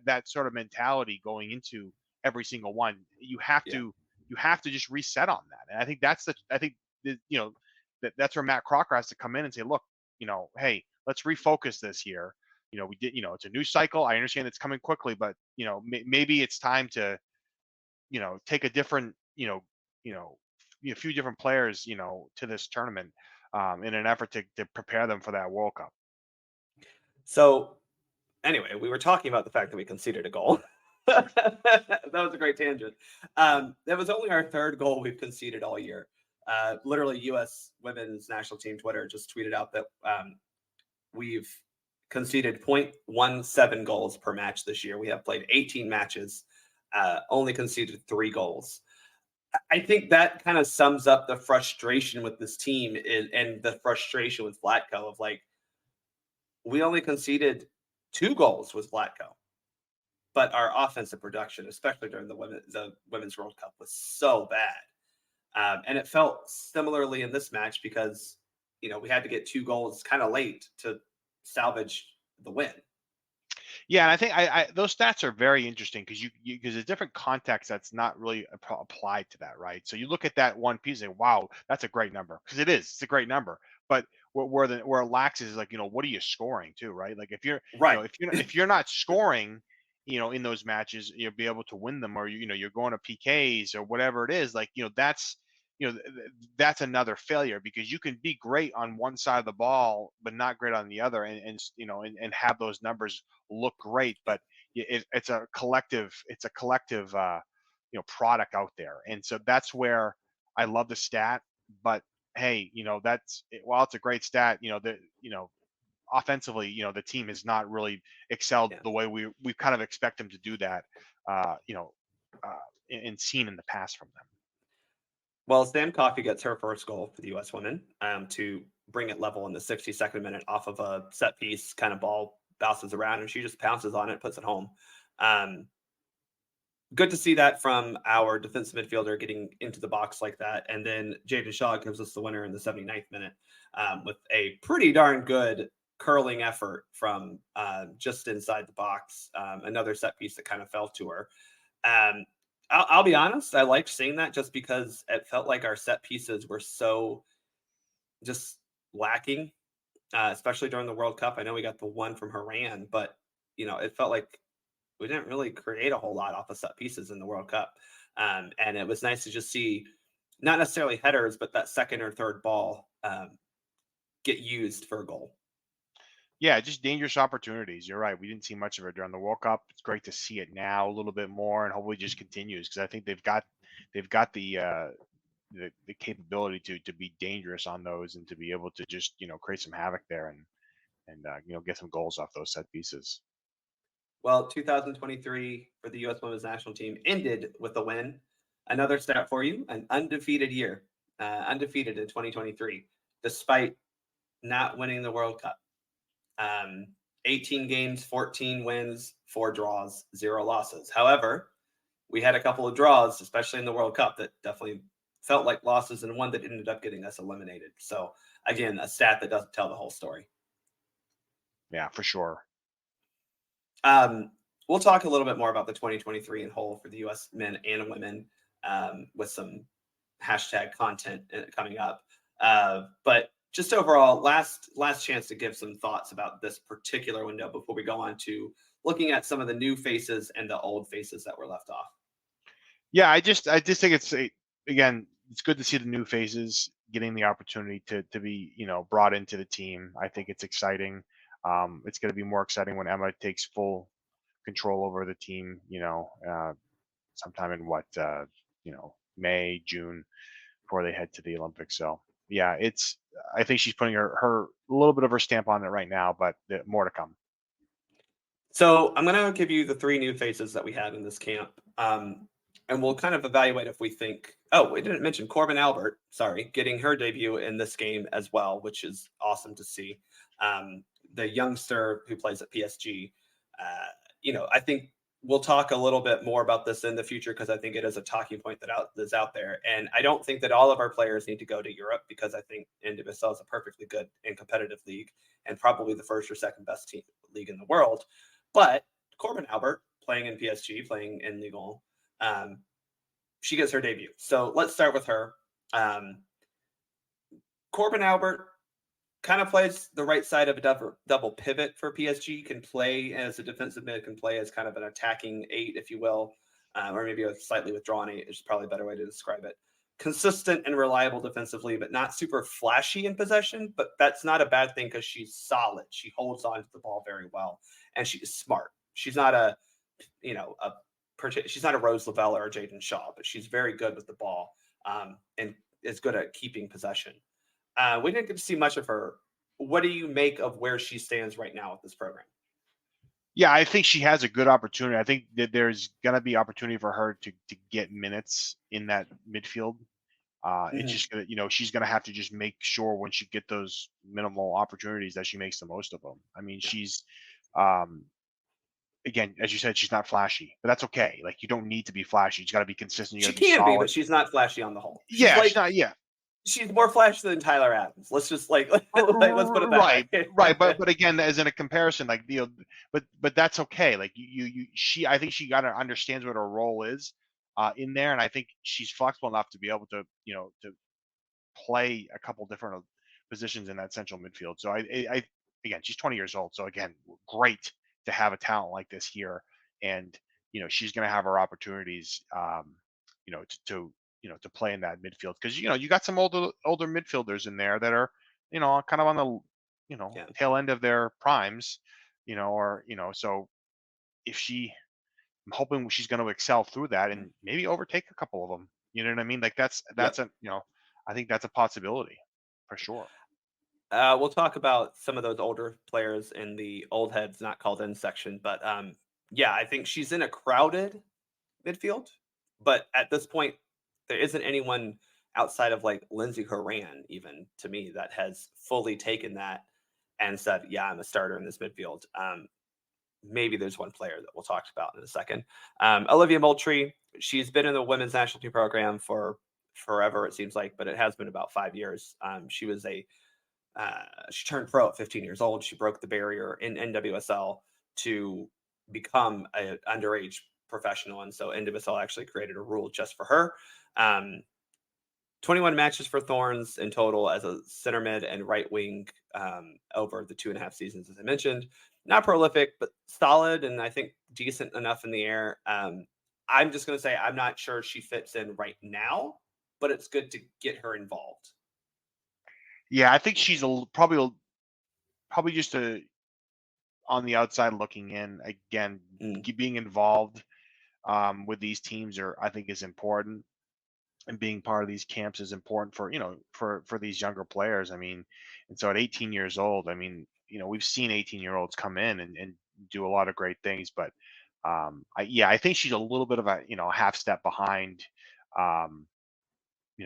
that sort of mentality going into every single one. yeah. You have to just reset on that, and I think that's where Matt Crocker has to come in and say, look, hey, let's refocus this year. We did, it's a new cycle. I understand it's coming quickly, but maybe it's time to take a different a few different players to this tournament in an effort to prepare them for that World Cup. So anyway, we were talking about the fact that we conceded a goal. That was a great tangent. That was only our third goal we've conceded all year. Literally, U.S. women's national team Twitter just tweeted out that we've conceded 0.17 goals per match this year. We have played 18 matches, only conceded 3 goals. I think that kind of sums up the frustration with this team and the frustration with Vlatko of like, we only conceded 2 goals with Vlatko, but our offensive production, especially during the Women's World Cup, was so bad. And it felt similarly in this match because, we had to get 2 goals kind of late to salvage the win. Yeah, and I think those stats are very interesting because because there's different context that's not really applied to that, right? So you look at that one piece and wow, that's a great number because it's a great number. But where it lacks is like what are you scoring too, right? Like if you're Right. if you're not scoring, in those matches, you'll be able to win them, or you're going to PKs or whatever it is. Like that's that's another failure because you can be great on one side of the ball but not great on the other, and have those numbers look great, but it's a collective product out there, and so that's where I love the stat. But hey, while it's a great stat, offensively, the team has not really excelled Yeah. the way we kind of expect them to do that, uh, you know, and seen in the past from them. Well, Sam Coffey gets her first goal for the U.S. women to bring it level in the 62nd minute off of a set piece kind of ball bounces around and she just pounces on it, puts it home. Um, Good to see that from our defensive midfielder getting into the box like that. And then Jaden Shaw gives us the winner in the 79th minute with a pretty darn good curling effort from just inside the box. Another set piece that kind of fell to her. Um, I'll be honest, I liked seeing that just because it felt like our set pieces were so just lacking, especially during the World Cup. I know we got the one from Haran, but it felt like we didn't really create a whole lot off of set pieces in the World Cup. And it was nice to just see not necessarily headers, but that second or third ball get used for a goal. Yeah, just dangerous opportunities. You're right. We didn't see much of it during the World Cup. It's great to see it now a little bit more, and hopefully just continues because I think they've got the capability to be dangerous on those and to be able to just create some havoc there and get some goals off those set pieces. Well, 2023 for the U.S. Women's National Team ended with a win. Another stat for you: an undefeated year, undefeated in 2023, despite not winning the World Cup. 18 games, 14 wins, 4 draws, 0 losses. However, we had a couple of draws, especially in the World Cup, that definitely felt like losses, and one that ended up getting us eliminated. So, again, a stat that doesn't tell the whole story. Yeah, for sure. Um, we'll talk a little bit more about the 2023 in whole for the U.S. men and women with some hashtag content coming up. But just overall, last chance to give some thoughts about this particular window before we go on to looking at some of the new faces and the old faces that were left off. Yeah, I just think again, it's good to see the new faces getting the opportunity to be brought into the team. I think it's exciting. It's going to be more exciting when Emma takes full control over the team. Sometime in May, June, before they head to the Olympics. So yeah, I think she's putting her a little bit of her stamp on it right now, but more to come. So I'm going to give you the three new faces that we had in this camp. And we'll kind of evaluate if we think, oh, we didn't mention Corbin Albert, sorry, getting her debut in this game as well, which is awesome to see. The youngster who plays at PSG, I think we'll talk a little bit more about this in the future because I think it is a talking point that's out there. And I don't think that all of our players need to go to Europe because I think NWSL is a perfectly good and competitive league and probably the first or second best league in the world. But Corbin Albert playing in PSG, playing in Lyon, she gets her debut. So let's start with her. Corbin Albert kind of plays the right side of a double pivot for PSG, can play as a defensive mid, can play as kind of an attacking 8, if you will, or maybe a slightly withdrawn 8 is probably a better way to describe it. Consistent and reliable defensively, but not super flashy in possession. But that's not a bad thing because she's solid. She holds on to the ball very well, and she's smart. She's not she's not a Rose Lavelle or a Jaden Shaw, but she's very good with the ball and is good at keeping possession. We didn't get to see much of her. What do you make of where she stands right now with this program? Yeah, I think she has a good opportunity. I think that there's going to be opportunity for her to get minutes in that midfield. It's just gonna, she's gonna have to just make sure when she get those minimal opportunities that she makes the most of them. I mean, she's, again, as you said, she's not flashy, but that's okay. Like, you don't need to be flashy. You got to be consistent. You got She to be can be, solid. but she's not flashy on the whole. She's Yeah, she's like not. Yeah, she's more flashy than Tyler Adams. Let's just let's put it that right, way. right. But again, as in a comparison, like, but that's okay. Like, I think she kind of understands what her role is in there, and I think she's flexible enough to be able to, to play a couple different positions in that central midfield. So again, she's 20 years old. So again, great to have a talent like this here, and she's going to have her opportunities, to play in that midfield because you got some older midfielders in there that are, kind of on the, Yeah. tail end of their primes, or so if I'm hoping she's going to excel through that and maybe overtake a couple of them. You know what I mean? Like, that's Yep. a, I think that's a possibility for sure. We'll talk about some of those older players in the old heads not called in section, but yeah, I think she's in a crowded midfield. But at this point, there isn't anyone outside of like Lindsay Horan, even to me, that has fully taken that and said, "Yeah, I'm a starter in this midfield." Maybe there's one player that we'll talk about in a second. Olivia Moultrie, she's been in the women's national team program for forever, it seems like, but it has been about 5 years. She turned pro at 15 years old. She broke the barrier in NWSL to become an underage professional, and so NWSL actually created a rule just for her. 21 matches for Thorns in total as a center mid and right wing over the 2.5 seasons, as I mentioned. Not prolific, but solid and I think decent enough in the air. I'm just going to say I'm not sure she fits in right now, but it's good to get her involved. Yeah, I think she's probably just on the outside looking in. Again, being involved with these teams I think is important, and being part of these camps is important for, for these younger players. I mean, and so at 18 years old, I mean, we've seen 18-year-olds come in and do a lot of great things, but I think she's a little bit of a, half step behind, um,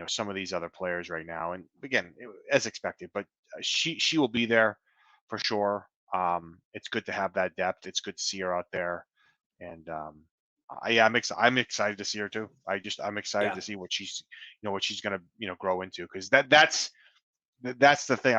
some of these other players right now. And again, as expected, but she will be there for sure. It's good to have that depth. It's good to see her out there, and yeah, I'm excited to see her too. I'm excited Yeah. to see what she's, what she's gonna, grow into, because that's the thing.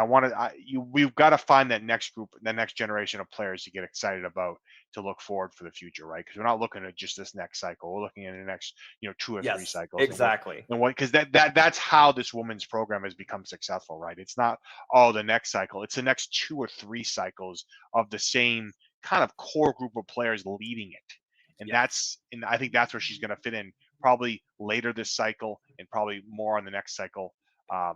We've got to find that next group, that next generation of players to get excited about, to look forward for the future, right? Because we're not looking at just this next cycle. We're looking at the next, 2 or 3 Yes, cycles, exactly. because that's how this women's program has become successful, right? It's not, the next cycle. It's the next 2 or 3 cycles of the same kind of core group of players leading it. Yeah. And I think that's where she's going to fit in, probably later this cycle and probably more on the next cycle. Uh,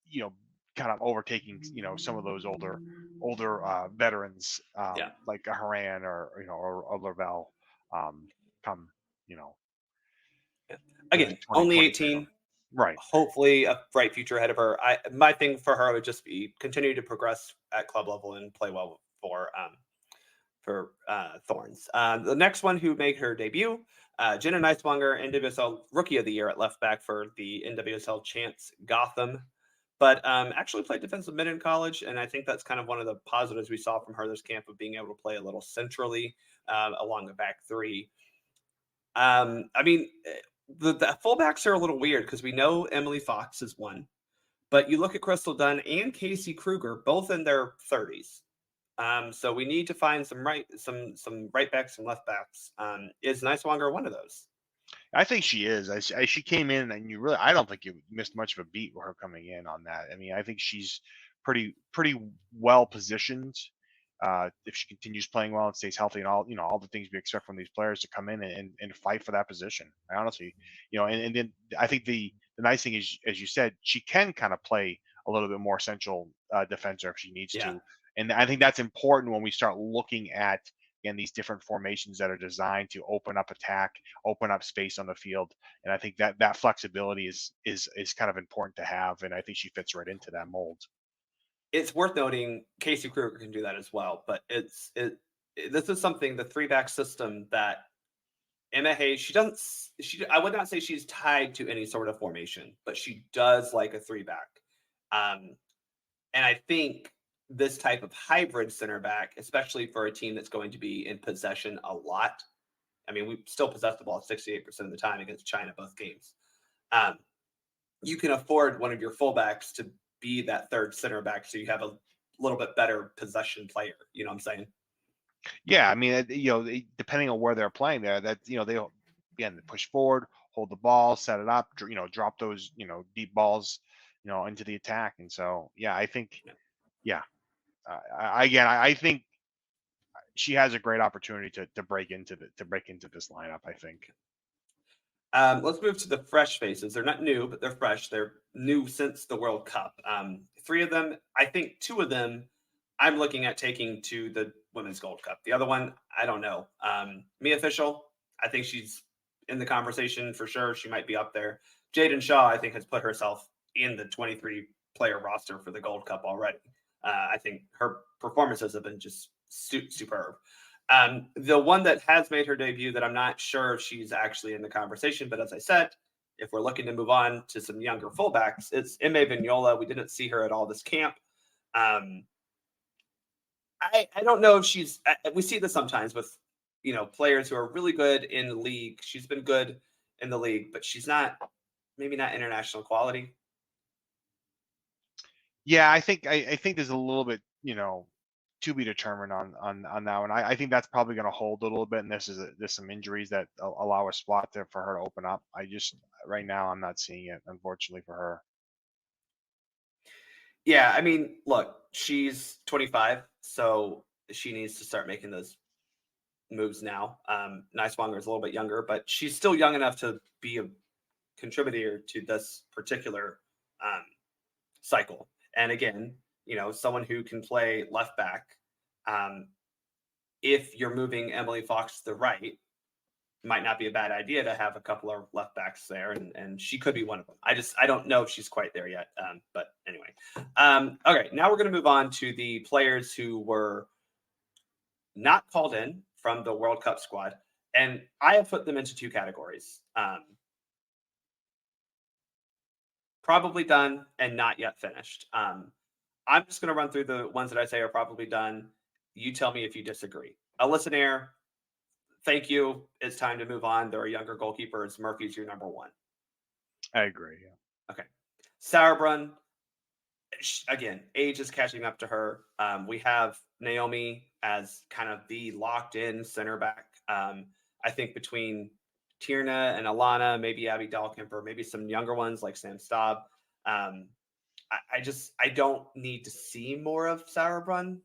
you know, Kind of overtaking, some of those older veterans, Yeah. like a Haran or Lavelle, come, you know, Yeah. the Again, only 2023. 18. Right. hopefully a bright future ahead of her. My thing for her would just be continue to progress at club level and play well for Thorns. The next one who made her debut, Jenna Neiswanger, NWSL Rookie of the Year at left back for the NWSL Chance Gotham, but actually played defensive mid in college, and I think that's kind of one of the positives we saw from her this camp of being able to play a little centrally along the back three. I mean, the fullbacks are a little weird because we know Emily Fox is one, but you look at Crystal Dunn and Casey Kruger, both in their 30s. So we need to find some right backs, some left backs. Is Nicewanger one of those? I think she is. She came in, and I don't think you missed much of a beat with her coming in on that. I mean, I think she's pretty well positioned. If she continues playing well and stays healthy, and all the things we expect from these players to come in and fight for that position. I honestly, and then I think the nice thing is, as you said, she can kind of play a little bit more central defender if she needs Yeah. to, and I think that's important when we start looking at, again, these different formations that are designed to open up attack, open up space on the field. And I think that flexibility is kind of important to have, and I think she fits right into that mold. It's worth noting Casey Kruger can do that as well, but this is something, the three back system, that Emma Hayes, I would not say she's tied to any sort of formation, but she does like a three back. And I think this type of hybrid center back, especially for a team that's going to be in possession a lot. I mean, we still possess the ball 68% of the time against China both games. You can afford one of your fullbacks to be that third center back, so you have a little bit better possession player. You know what I'm saying? Yeah, I mean, depending on where they're playing there, that they'll, again, push forward, hold the ball, set it up, drop those deep balls, into the attack. And so, yeah, I think, yeah, I think she has a great opportunity to break into this lineup, I think. Let's move to the fresh faces. They're not new, but they're fresh. They're new since the World Cup. Three of them, I think two of them, I'm looking at taking to the Women's Gold Cup. The other one, I don't know. Mia Official, I think she's in the conversation for sure. She might be up there. Jaden Shaw, I think, has put herself in the 23 player roster for the Gold Cup already. I think her performances have been just superb. The one that has made her debut that I'm not sure if she's actually in the conversation, but as I said, if we're looking to move on to some younger fullbacks, it's Ime Vignola. We didn't see her at all this camp. I don't know if we see this sometimes with, players who are really good in the league. She's been good in the league, but she's maybe not international quality. Yeah, I think there's a little bit, to be determined on that one. I think that's probably going to hold a little bit, and there's some injuries that allow a spot there for her to open up. I just, right now, I'm not seeing it, unfortunately, for her. Yeah, I mean, look, she's 25, so she needs to start making those moves now. Nicewanger is a little bit younger, but she's still young enough to be a contributor to this particular um, cycle. And again, someone who can play left back. Um, if you're moving Emily Fox to the right, might not be a bad idea to have a couple of left backs there, and she could be one of them. I don't know if she's quite there yet, but anyway. Okay, now we're going to move on to the players who were not called in from the World Cup squad, and I have put them into two categories: probably done and not yet finished. I'm just going to run through the ones that I say are probably done. You tell me if you disagree. Alyssa Nair, thank you. It's time to move on. There are younger goalkeepers. Murphy's your number one. I agree. Yeah. Okay. Sauerbrunn, again, age is catching up to her. We have Naomi as kind of the locked in center back. I think between Tierna and Alana, maybe Abby Dahlkemper, maybe some younger ones like Sam Staub. I don't need to see more of Sauerbrunn.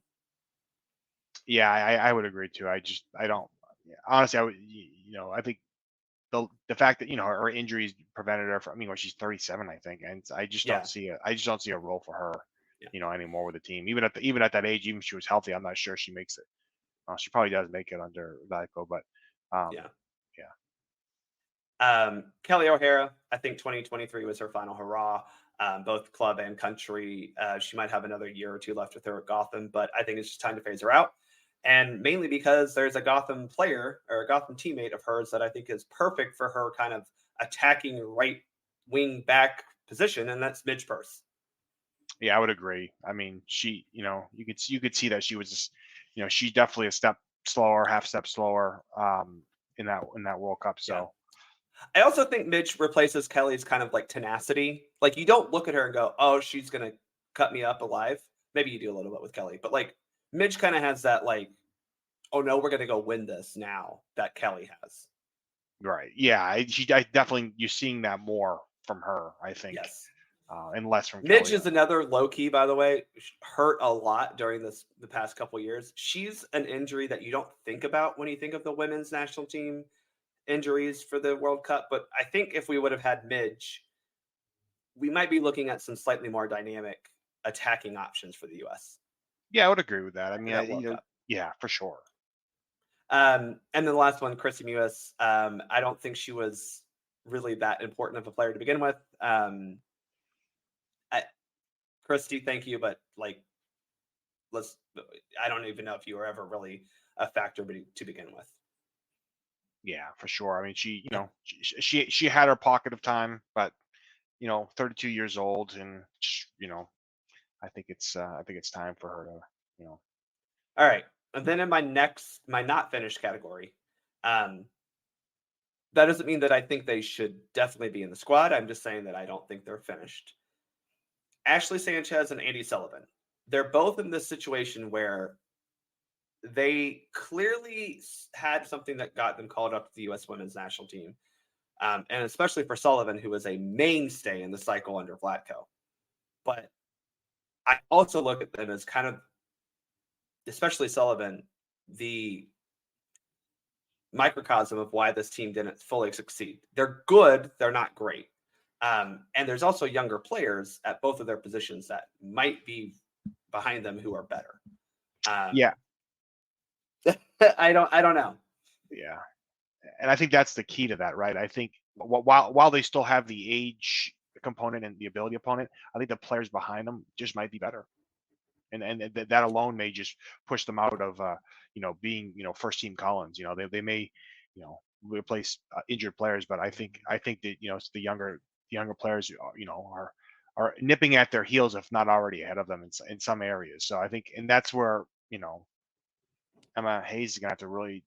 Yeah, I would agree too. I don't, yeah, honestly, I think the fact that her injuries prevented her from, when she's 37, I think, and I just Yeah. don't see a role for her, Yeah. anymore with the team. Even at that age, even if she was healthy, I'm not sure she makes it. She probably does make it under Vatico, but Yeah. yeah. Kelly O'Hara, I think 2023 was her final hurrah, both club and country. She might have another year or two left with her at Gotham, but I think it's just time to phase her out. And mainly because there's a Gotham player or a Gotham teammate of hers that I think is perfect for her kind of attacking right wing back position, and that's Midge Purse. Yeah, I would agree. I mean, she, you could see that she was just, she's definitely a step slower, half step slower, in that World Cup. Yeah. So I also think Midge replaces Kelly's kind of like tenacity. Like you don't look at her and go, "Oh, she's gonna cut me up alive." Maybe you do a little bit with Kelly, but like Midge kind of has that like, "Oh no, we're gonna go win this now." That Kelly has. right, yeah, I definitely you're seeing that more from her, I think, Yes. and less from Midge Kelly. is another low key, by the way, hurt a lot during the past couple years. She's an injury that you don't think about when you think of the women's national team injuries for the World Cup. But I think if we would have had Midge, we might be looking at some slightly more dynamic attacking options for the U.S. Yeah, I would agree with that. I for mean, that World Cup. yeah, for sure. And then the last one, Chrissy Mewis. I don't think she was really that important of a player to begin with. I, Christy, thank you, but like, let's. I don't even know if you were ever really a factor to begin with. Yeah, for sure. I mean, she had her pocket of time, but 32 years old, and just I think it's time for her to you know All right, and then in my not finished category, um, that doesn't mean that I think they should definitely be in the squad. I'm just saying that I don't think they're finished. Ashley Sanchez and Andy Sullivan. They're both in this situation where they clearly had something that got them called up to the U.S. women's national team. And especially for Sullivan, who was a mainstay in the cycle under Vlatko. But I also look at them as kind of, especially Sullivan, the microcosm of why this team didn't fully succeed. They're good, they're not great. And there's also younger players at both of their positions that might be behind them who are better. yeah, I don't know. yeah, and I think that's the key to that, right? I think while they still have the age component and the ability component, I think the players behind them just might be better, and that alone may just push them out of being first team Collins. They may replace injured players, but I think that it's the younger players are nipping at their heels, if not already ahead of them in some areas. So I think, and that's where Emma Hayes is gonna have to really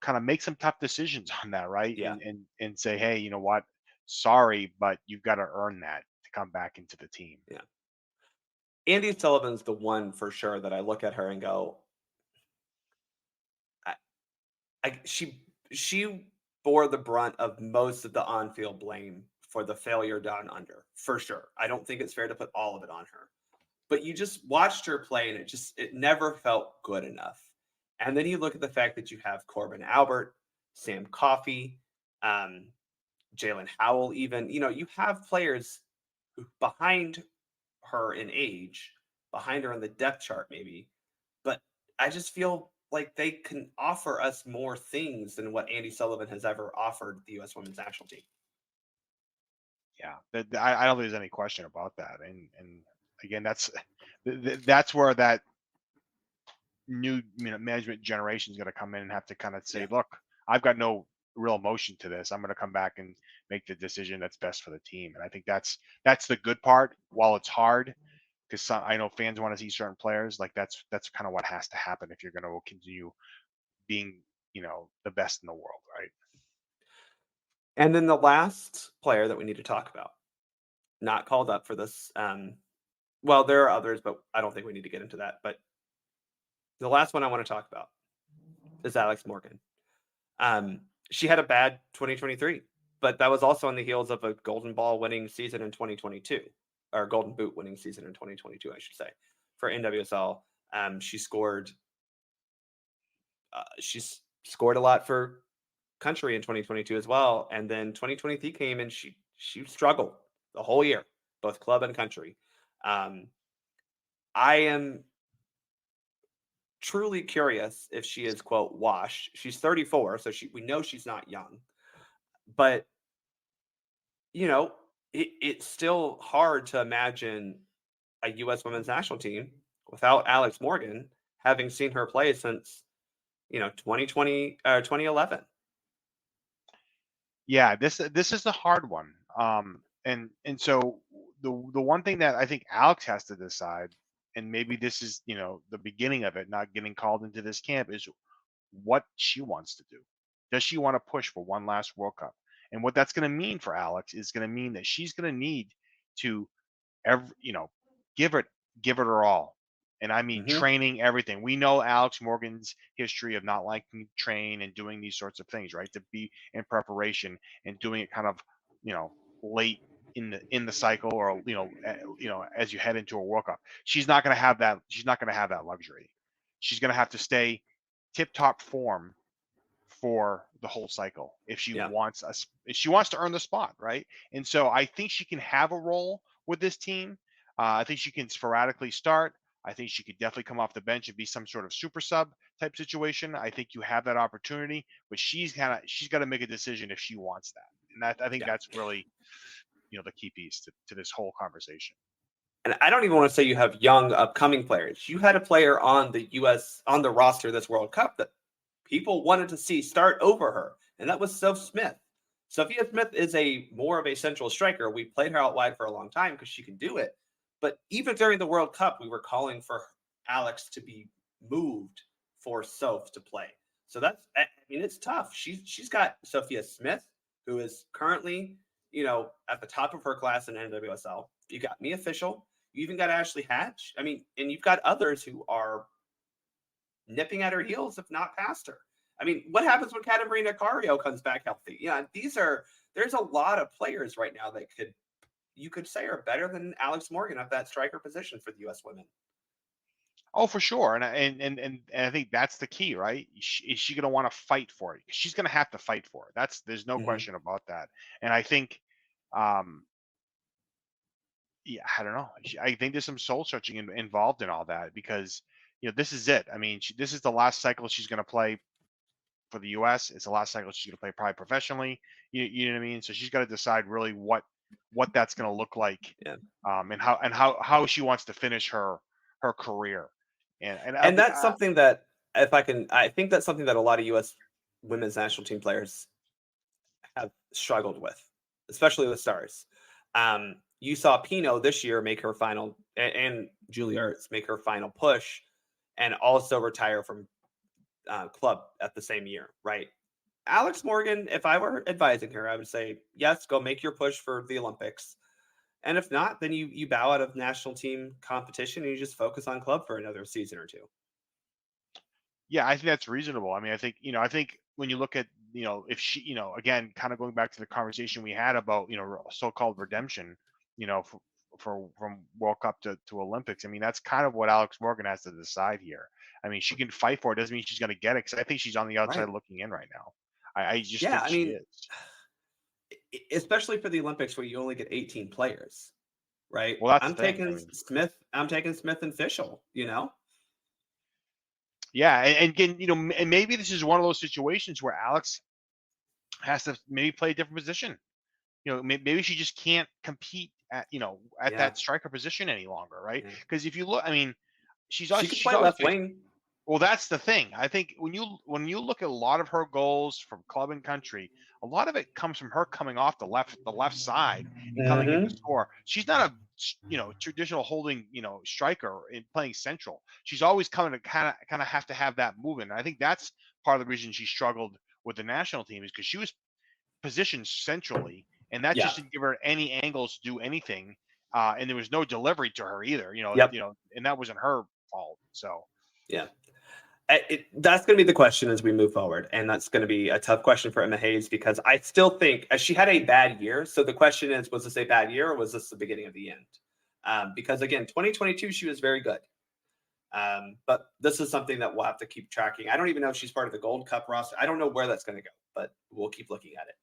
kind of make some tough decisions on that, right? Yeah. And say, hey, you know what? Sorry, but you've got to earn that to come back into the team. Yeah. Andy Sullivan's the one for sure that I look at her and go, I, she bore the brunt of most of the on-field blame for the failure down under, for sure. I don't think it's fair to put all of it on her. But you just watched her play and it never felt good enough. And then you look at the fact that you have Corbin Albert, Sam Coffey, um, Jalen Howell, even, you have players behind her in age, behind her on the depth chart, maybe. But I just feel like they can offer us more things than what Andy Sullivan has ever offered the U.S. women's national team. Yeah, I don't think there's any question about that. And again, that's where that new management generation is going to come in and have to kind of say, Yeah. look, I've got no real emotion to this. I'm going to come back and make the decision that's best for the team. And I think that's the good part. While it's hard, because I know fans want to see certain players, like that's kind of what has to happen if you're going to continue being the best in the world, right? And then the last player that we need to talk about, not called up for this. Well, there are others, but I don't think we need to get into that. But the last one I want to talk about is Alex Morgan. She had a bad 2023, but that was also on the heels of a Golden Ball winning season in 2022, or Golden Boot winning season in 2022, I should say, for NWSL. She scored. She's scored a lot for country in 2022 as well, and then 2023 came and she struggled the whole year, both club and country. Um, I am truly curious if she is quote washed. She's 34, so we know she's not young, but you know, it's still hard to imagine a U.S. women's national team without Alex Morgan, having seen her play since 2020, 2011. Yeah, this is the hard one. And so the one thing that I think Alex has to decide, and maybe this is the beginning of it, not getting called into this camp, is what she wants to do. Does she want to push for one last World Cup? And what that's going to mean for Alex is going to mean that she's going to need to every give it her all, and I mean Hmm. training, everything. We know Alex Morgan's history of not liking to train and doing these sorts of things, right? To be in preparation and doing it kind of you know late in the cycle, or as you head into a World Cup. She's not going to have that luxury. She's going to have to stay tip top form for the whole cycle if she Yeah, wants us if she wants to earn the spot, right? And so I think she can have a role with this team. I think she can sporadically start. I think she could definitely come off the bench and be some sort of super sub type situation. I think you have that opportunity, but she's got to make a decision if she wants that. And I think yeah. that's really the key piece to this whole conversation. And I don't even want to say you have young upcoming players. You had a player on the U.S. on the roster this World Cup that people wanted to see start over her, and that was Soph Smith. Sophia Smith is a more of a central striker. We played her out wide for a long time because she can do it. But even during the World Cup, we were calling for Alex to be moved for Soph to play. So I mean, it's tough. She's got Sophia Smith, who is currently, at the top of her class in NWSL. You got Mia Fishel. You even got Ashley Hatch. I mean, and you've got others who are nipping at her heels, if not past her. I mean, what happens when Katarina Cario comes back healthy? Yeah, there's a lot of players right now that you could say are better than Alex Morgan at that striker position for the U.S. women. Oh, for sure, and I think that's the key, right? Is she going to want to fight for it? She's going to have to fight for it. There's no Hmm. question about that. And I think, um, yeah, I don't know. I think there's some soul searching involved in all that, because this is it. I mean, this is the last cycle she's going to play for the U.S. It's the last cycle she's going to play probably professionally. You know what I mean? So she's got to decide really what that's going to look like, Yeah, and how she wants to finish her career. And I'll and be that's something that I think that's something that a lot of U.S. women's national team players have struggled with, especially with stars. You saw Pino this year make her final, and Julie Ertz make her final push, and also retire from club at the same year, right? Alex Morgan, if I were advising her, I would say, yes, go make your push for the Olympics. And if not, then you bow out of national team competition and you just focus on club for another season or two. Yeah, I think that's reasonable. I mean, I think when you look at, if she, again, kind of going back to the conversation we had about, so-called redemption, from World Cup to Olympics. I mean, that's kind of what Alex Morgan has to decide here. I mean, she can fight for it. Doesn't mean she's going to get it, because I think she's on the outside Right. looking in right now. I just Yeah. think I she mean, is. especially for the Olympics where you only get 18 players, right? Well, that's the I'm thing. I taking mean, Smith. I'm taking Smith and Fishel. yeah, and again, and maybe this is one of those situations where Alex has to maybe play a different position. Maybe she just can't compete at Yeah. that striker position any longer, right? Yeah. Because if you look, I mean, She could she's play always left been. wing. Well, that's the thing. I think when you look at a lot of her goals from club and country, a lot of it comes from her coming off the left side and coming in to Hmm. score. She's not a traditional holding striker in playing central. She's always coming to kind of have to have that movement. And I think that's part of the reason she struggled with the national team, is because she was positioned centrally, and that Yeah. just didn't give her any angles to do anything. And there was no delivery to her either. Yep. And that wasn't her fault. So. Yeah. That's going to be the question as we move forward. And that's going to be a tough question for Emma Hayes because I still think she had a bad year. So the question is, was this a bad year or was this the beginning of the end? Because again, 2022, she was very good. But this is something that we'll have to keep tracking. I don't even know if she's part of the Gold Cup roster. I don't know where that's going to go, but we'll keep looking at it.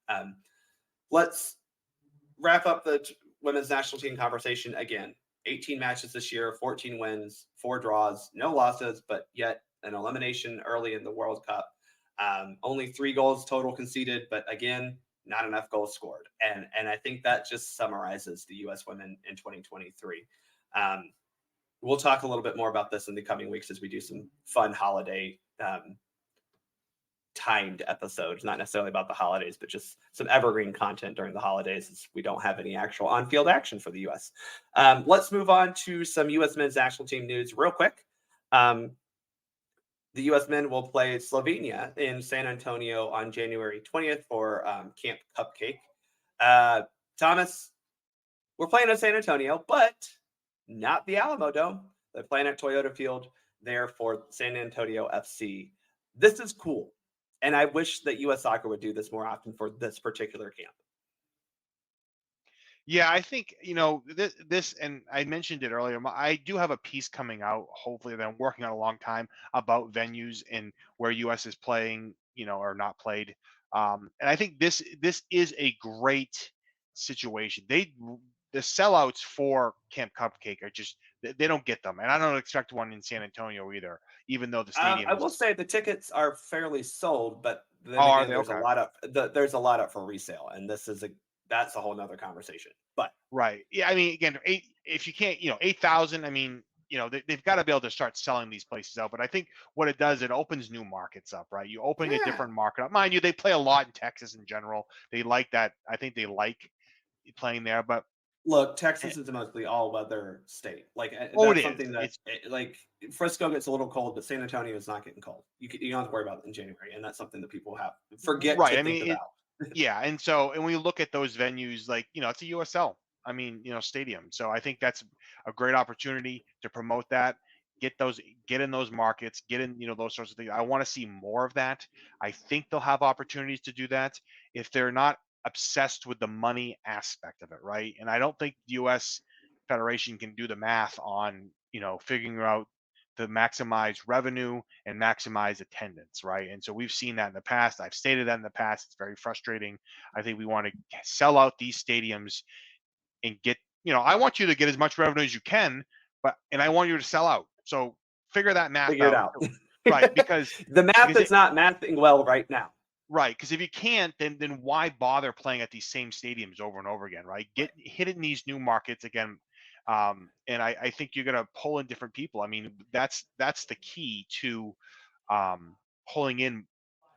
Let's wrap up the women's national team conversation again. 18 matches this year, 14 wins, 4 draws, no losses, but yet an elimination early in the World Cup. Only 3 goals total conceded, but again, not enough goals scored. And I think that just summarizes the U.S. women in 2023. We'll talk a little bit more about this in the coming weeks as we do some fun holiday timed episodes, not necessarily about the holidays, but just some evergreen content during the holidays as we don't have any actual on-field action for the U.S. Let's move on to some U.S. men's national team news real quick. The U.S. men will play Slovenia in San Antonio on January 20th for Camp Cupcake. Thomas, we're playing at San Antonio, but not the Alamo Dome. They're playing at Toyota Field there for San Antonio FC. This is cool. And I wish that U.S. Soccer would do this more often for this particular camp. Yeah, I think, this, and I mentioned it earlier. I do have a piece coming out, hopefully, that I'm working on a long time about venues and where US is playing, or not played. And I think this is a great situation. The sellouts for Camp Cupcake are just, they don't get them, and I don't expect one in San Antonio either. Even though the stadium I will say the tickets are fairly sold, but then are again, they? there's Okay. there's a lot up for resale, and that's a whole nother conversation. But Right. Yeah. I mean, again, if you can't, 8,000, I mean, they've got to be able to start selling these places out. But I think what it does, it opens new markets up, right? You open a yeah, different market up. Mind you, they play a lot in Texas in general. They like that. I think they like playing there. But look, eh, Texas is a mostly all-weather state. Like oh, it that's is. something that like Frisco gets a little cold, but San Antonio is not getting cold. You don't have to worry about it in January, and that's something that people have forget Right. to I think mean, about. yeah, and when you look at those venues, like, it's a USL. I mean, stadium. So I think that's a great opportunity to promote that, get in those markets, get in, those sorts of things. I want to see more of that. I think they'll have opportunities to do that if they're not obsessed with the money aspect of it, right? And I don't think the US Federation can do the math on, figuring out to maximize revenue and maximize attendance, right? And so we've seen that in the past. I've stated that in the past. It's very frustrating. I think we want to sell out these stadiums and get, I want you to get as much revenue as you can, and I want you to sell out. So figure that math Figure it out, out. right? Because The math because is not mathing well right now. right, because if you can't, then why bother playing at these same stadiums over and over again, right? Right. Get hit in these new markets again, and I think you're gonna pull in different people. I mean, that's the key to pulling in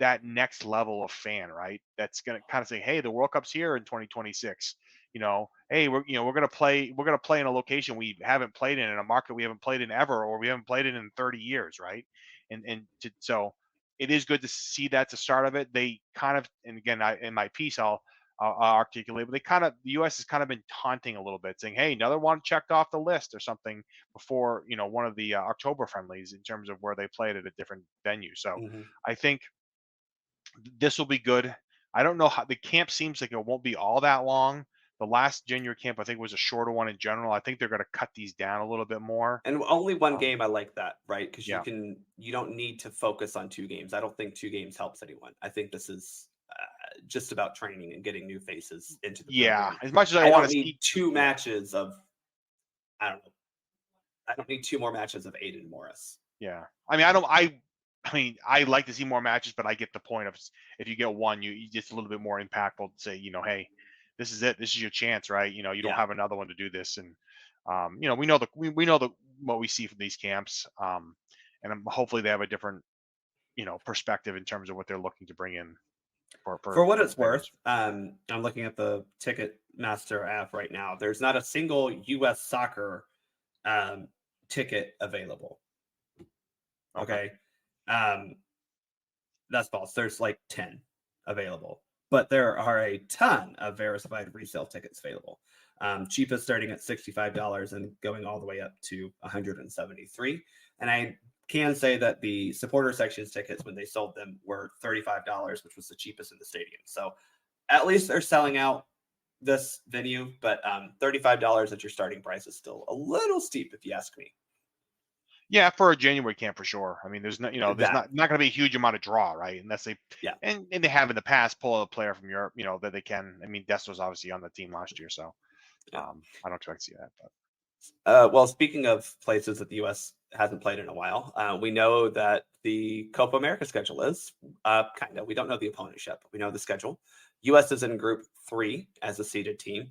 that next level of fan, right? That's gonna kind of say, hey, the World Cup's here in 2026. Hey, we're gonna play in a location we haven't played in a market we haven't played in ever, or we haven't played in 30 years, right? So it is good to see that's the start of it. They kind of, and again, in my piece, I'll articulate, but the U.S. has kind of been taunting a little bit, saying, "Hey, another one checked off the list or something," before one of the October friendlies in terms of where they played at a different venue. So Mhm. I think this will be good. I don't know how the camp seems like it won't be all that long. The last junior camp, I think, was a shorter one in general. I think they're going to cut these down a little bit more. And only one Um, game, I like that, right? Because yeah, you don't need to focus on two games. I don't think two games helps anyone. I think this is just about training and getting new faces into the yeah. program. As much as I I want don't to need see, two yeah, matches of, I don't know. I don't need two more matches of Aiden Morris. yeah. I mean, I don't. I mean, I like to see more matches, but I get the point of if you get one, you just a little bit more impactful to say, hey, this is it. This is your chance, right? You don't Yeah. have another one to do this, and we know we know what we see from these camps, and hopefully they have a different perspective in terms of what they're looking to bring in for For what for the it's players. worth, I'm looking at the Ticketmaster app right now. There's not a single U.S. soccer um, ticket available. Okay. Okay. Um, that's false. There's like 10 available, but there are a ton of verified resale tickets available. Cheapest starting at $65 and going all the way up to $173. And I can say that the supporter sections tickets, when they sold them, were $35, which was the cheapest in the stadium. So at least they're selling out this venue, but $35 at your starting price is still a little steep, if you ask me. Yeah, for a January camp for sure. I mean, there's That, not going to be a huge amount of draw, right? Unless they yeah. and they have in the past pull a player from Europe, that they can. I mean, Dest was obviously on the team last year, so Yeah. I don't expect to see that. But Well, speaking of places that the U.S. hasn't played in a while, we know that the Copa America schedule is kind of. We don't know the opponents yet, but we know the schedule. U.S. is in Group 3 as a seeded team.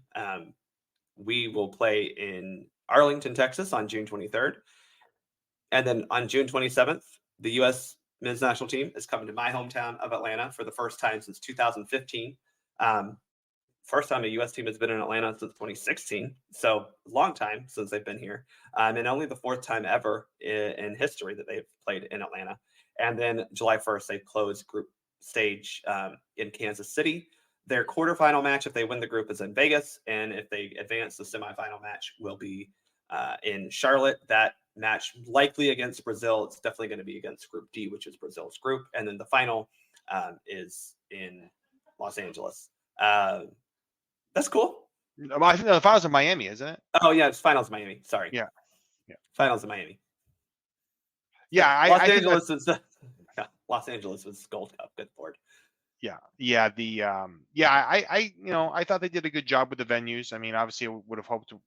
We will play in Arlington, Texas on June 23rd. And then on June 27th, the U.S. men's national team is coming to my hometown of Atlanta for the first time since 2015. First time a U.S. team has been in Atlanta since 2016. So long time since they've been here. And only the fourth time ever in history that they've played in Atlanta. And then July 1st, they close group stage in Kansas City. Their quarterfinal match, if they win the group, is in Vegas. And if they advance, the semifinal match will be in Charlotte. That match likely against Brazil. It's definitely going to be against Group D, which is Brazil's group. And then the final is in Los Angeles. That's cool. I think the finals in Miami, isn't it? Oh yeah, it's finals in Miami. Sorry. Yeah. Finals in Miami. Yeah, Los Angeles is Los Angeles was Gold Cup. Good Lord. Yeah. I thought they did a good job with the venues. I mean, obviously, I would have hoped to,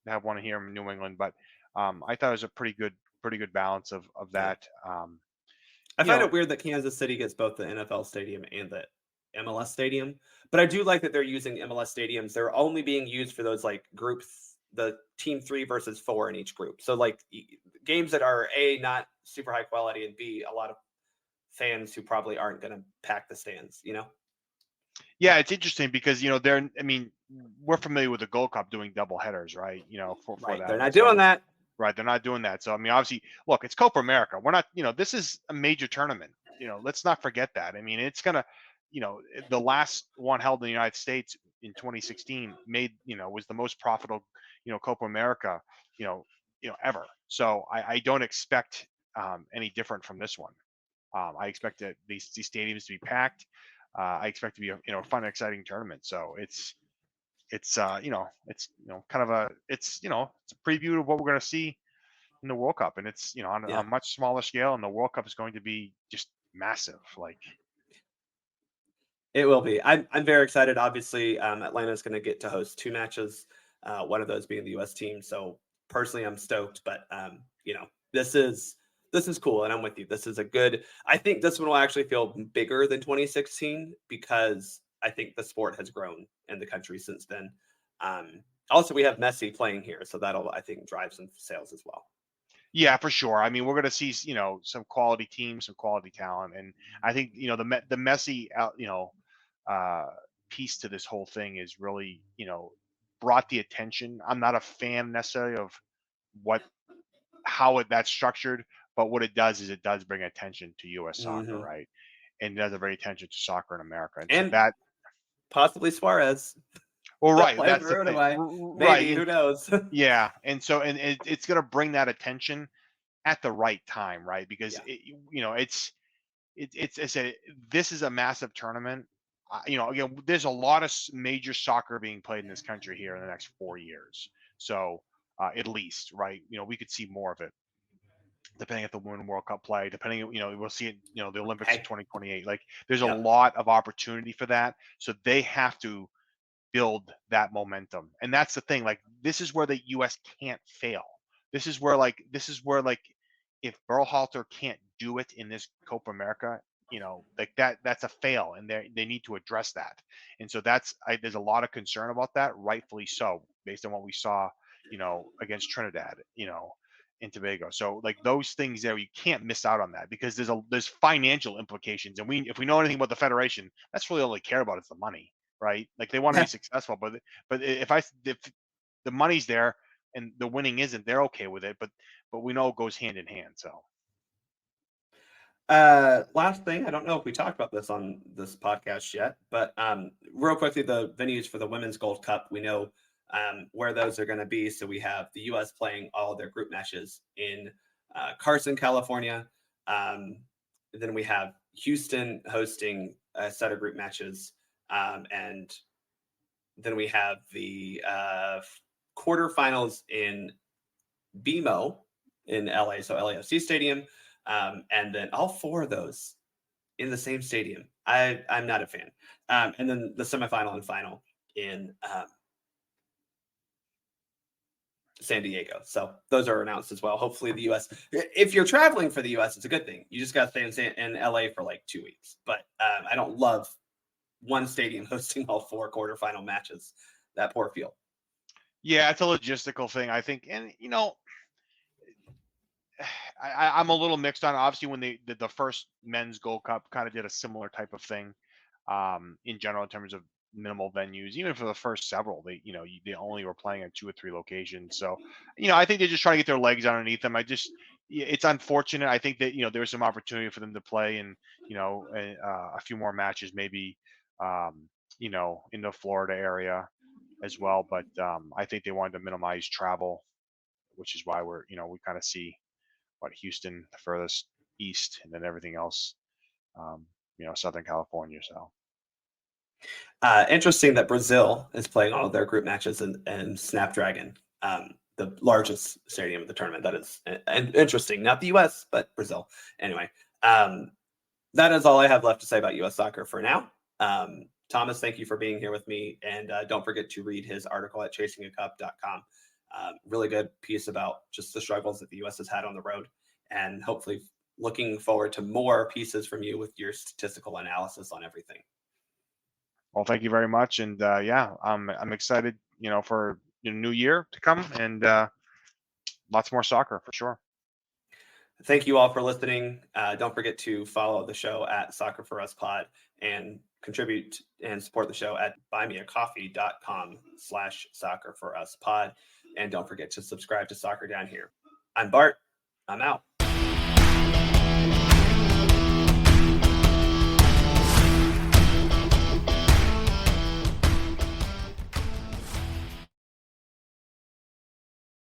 have one here in New England, but I thought it was a pretty good balance of that. I find it weird that Kansas City gets both the NFL stadium and the MLS stadium, but I do like that they're using MLS stadiums. They're only being used for those like groups, the team 3 versus 4 in each group. So like games that are A, not super high quality, and B, a lot of fans who probably aren't going to pack the stands, Yeah, it's interesting because we're familiar with the Gold Cup doing double headers, right? For that. They're not doing that. Right, they're not doing that. So I mean, obviously, look, it's Copa America. We're not, this is a major tournament. Let's not forget that. I mean, it's gonna, the last one held in the United States in 2016 was the most profitable, Copa America, ever. So I don't expect any different from this one. I expect that these stadiums to be packed. I expect to be a fun, exciting tournament. So it's kind of it's a preview of what we're going to see in the World Cup, and it's on a much smaller scale, and the World Cup is going to be just massive. Like it will be. I'm very excited. Obviously, Atlanta is going to get to host 2 matches, one of those being the U.S. team. So personally, I'm stoked. But this is cool, and I'm with you. This is a good. I think this one will actually feel bigger than 2016 because I think the sport has grown in the country since then. Also, we have Messi playing here, so that'll, I think, drive some sales as well. Yeah, for sure. I mean, we're going to see some quality teams, some quality talent, and I think the Messi piece to this whole thing is really brought the attention. I'm not a fan necessarily of how that's structured, but what it does is it does bring attention to U.S. soccer, right? And it does bring attention to soccer in America, and so that possibly Suarez. Well, right, that's the thing. Maybe, right. Who knows? Yeah, and so it's going to bring that attention at the right time, right? Because this is a massive tournament. Again, there's a lot of major soccer being played in this country here in the next 4 years. So at least, right? We could see more of it, depending if the Women's World Cup play, depending, we'll see it, the Olympics in 2028. Like, there's a lot of opportunity for that. So they have to build that momentum, and that's the thing. Like, this is where the U.S. can't fail. This is where if Berhalter can't do it in this Copa America, that's a fail, and they need to address that. And so there's a lot of concern about that, rightfully so, based on what we saw, against Trinidad, and Tobago. So like those things there, you can't miss out on that because there's financial implications, and if we know anything about the federation, that's really all they care about is the money, right? Like, they want to be successful, but if the money's there and the winning isn't, they're okay with it. But we know it goes hand in hand. So last thing, I don't know if we talked about this on this podcast yet, but real quickly, the venues for the Women's Gold Cup, we know where those are going to be. So we have the U.S. playing all their group matches in Carson, California. Then we have Houston hosting a set of group matches. And then we have the quarterfinals in BMO in LA, so LAFC Stadium. And then all 4 of those in the same stadium. I'm not a fan. And then the semifinal and final in San Diego. So those are announced as well. Hopefully the US, if you're traveling for the US, it's a good thing. You just got to stay in LA for like 2 weeks. But I don't love one stadium hosting all 4 quarterfinal matches. That poor field. Yeah, it's a logistical thing, I think. And, I'm a little mixed on it. Obviously, when they did the first men's Gold Cup, kind of did a similar type of thing in general in terms of minimal venues. Even for the first several, they only were playing at 2 or 3 locations. So, I think they're just trying to get their legs underneath them. It's unfortunate. I think that there's some opportunity for them to play and a few more matches maybe in the Florida area as well. But I think they wanted to minimize travel, which is why we kind of see Houston the furthest east, and then everything else, Southern California. So Interesting that Brazil is playing all of their group matches in Snapdragon, the largest stadium of the tournament. That is interesting. Not the US, but Brazil. Anyway, that is all I have left to say about US soccer for now. Thomas, thank you for being here with me. And don't forget to read his article at chasingacup.com. Really good piece about just the struggles that the US has had on the road, and hopefully looking forward to more pieces from you with your statistical analysis on everything. Well, thank you very much. And I'm excited, for the new year to come, and lots more soccer for sure. Thank you all for listening. Don't forget to follow the show at Soccer for Us Pod and contribute and support the show at buymeacoffee.com/soccer for us pod. And don't forget to subscribe to Soccer Down Here. I'm Bart. I'm out.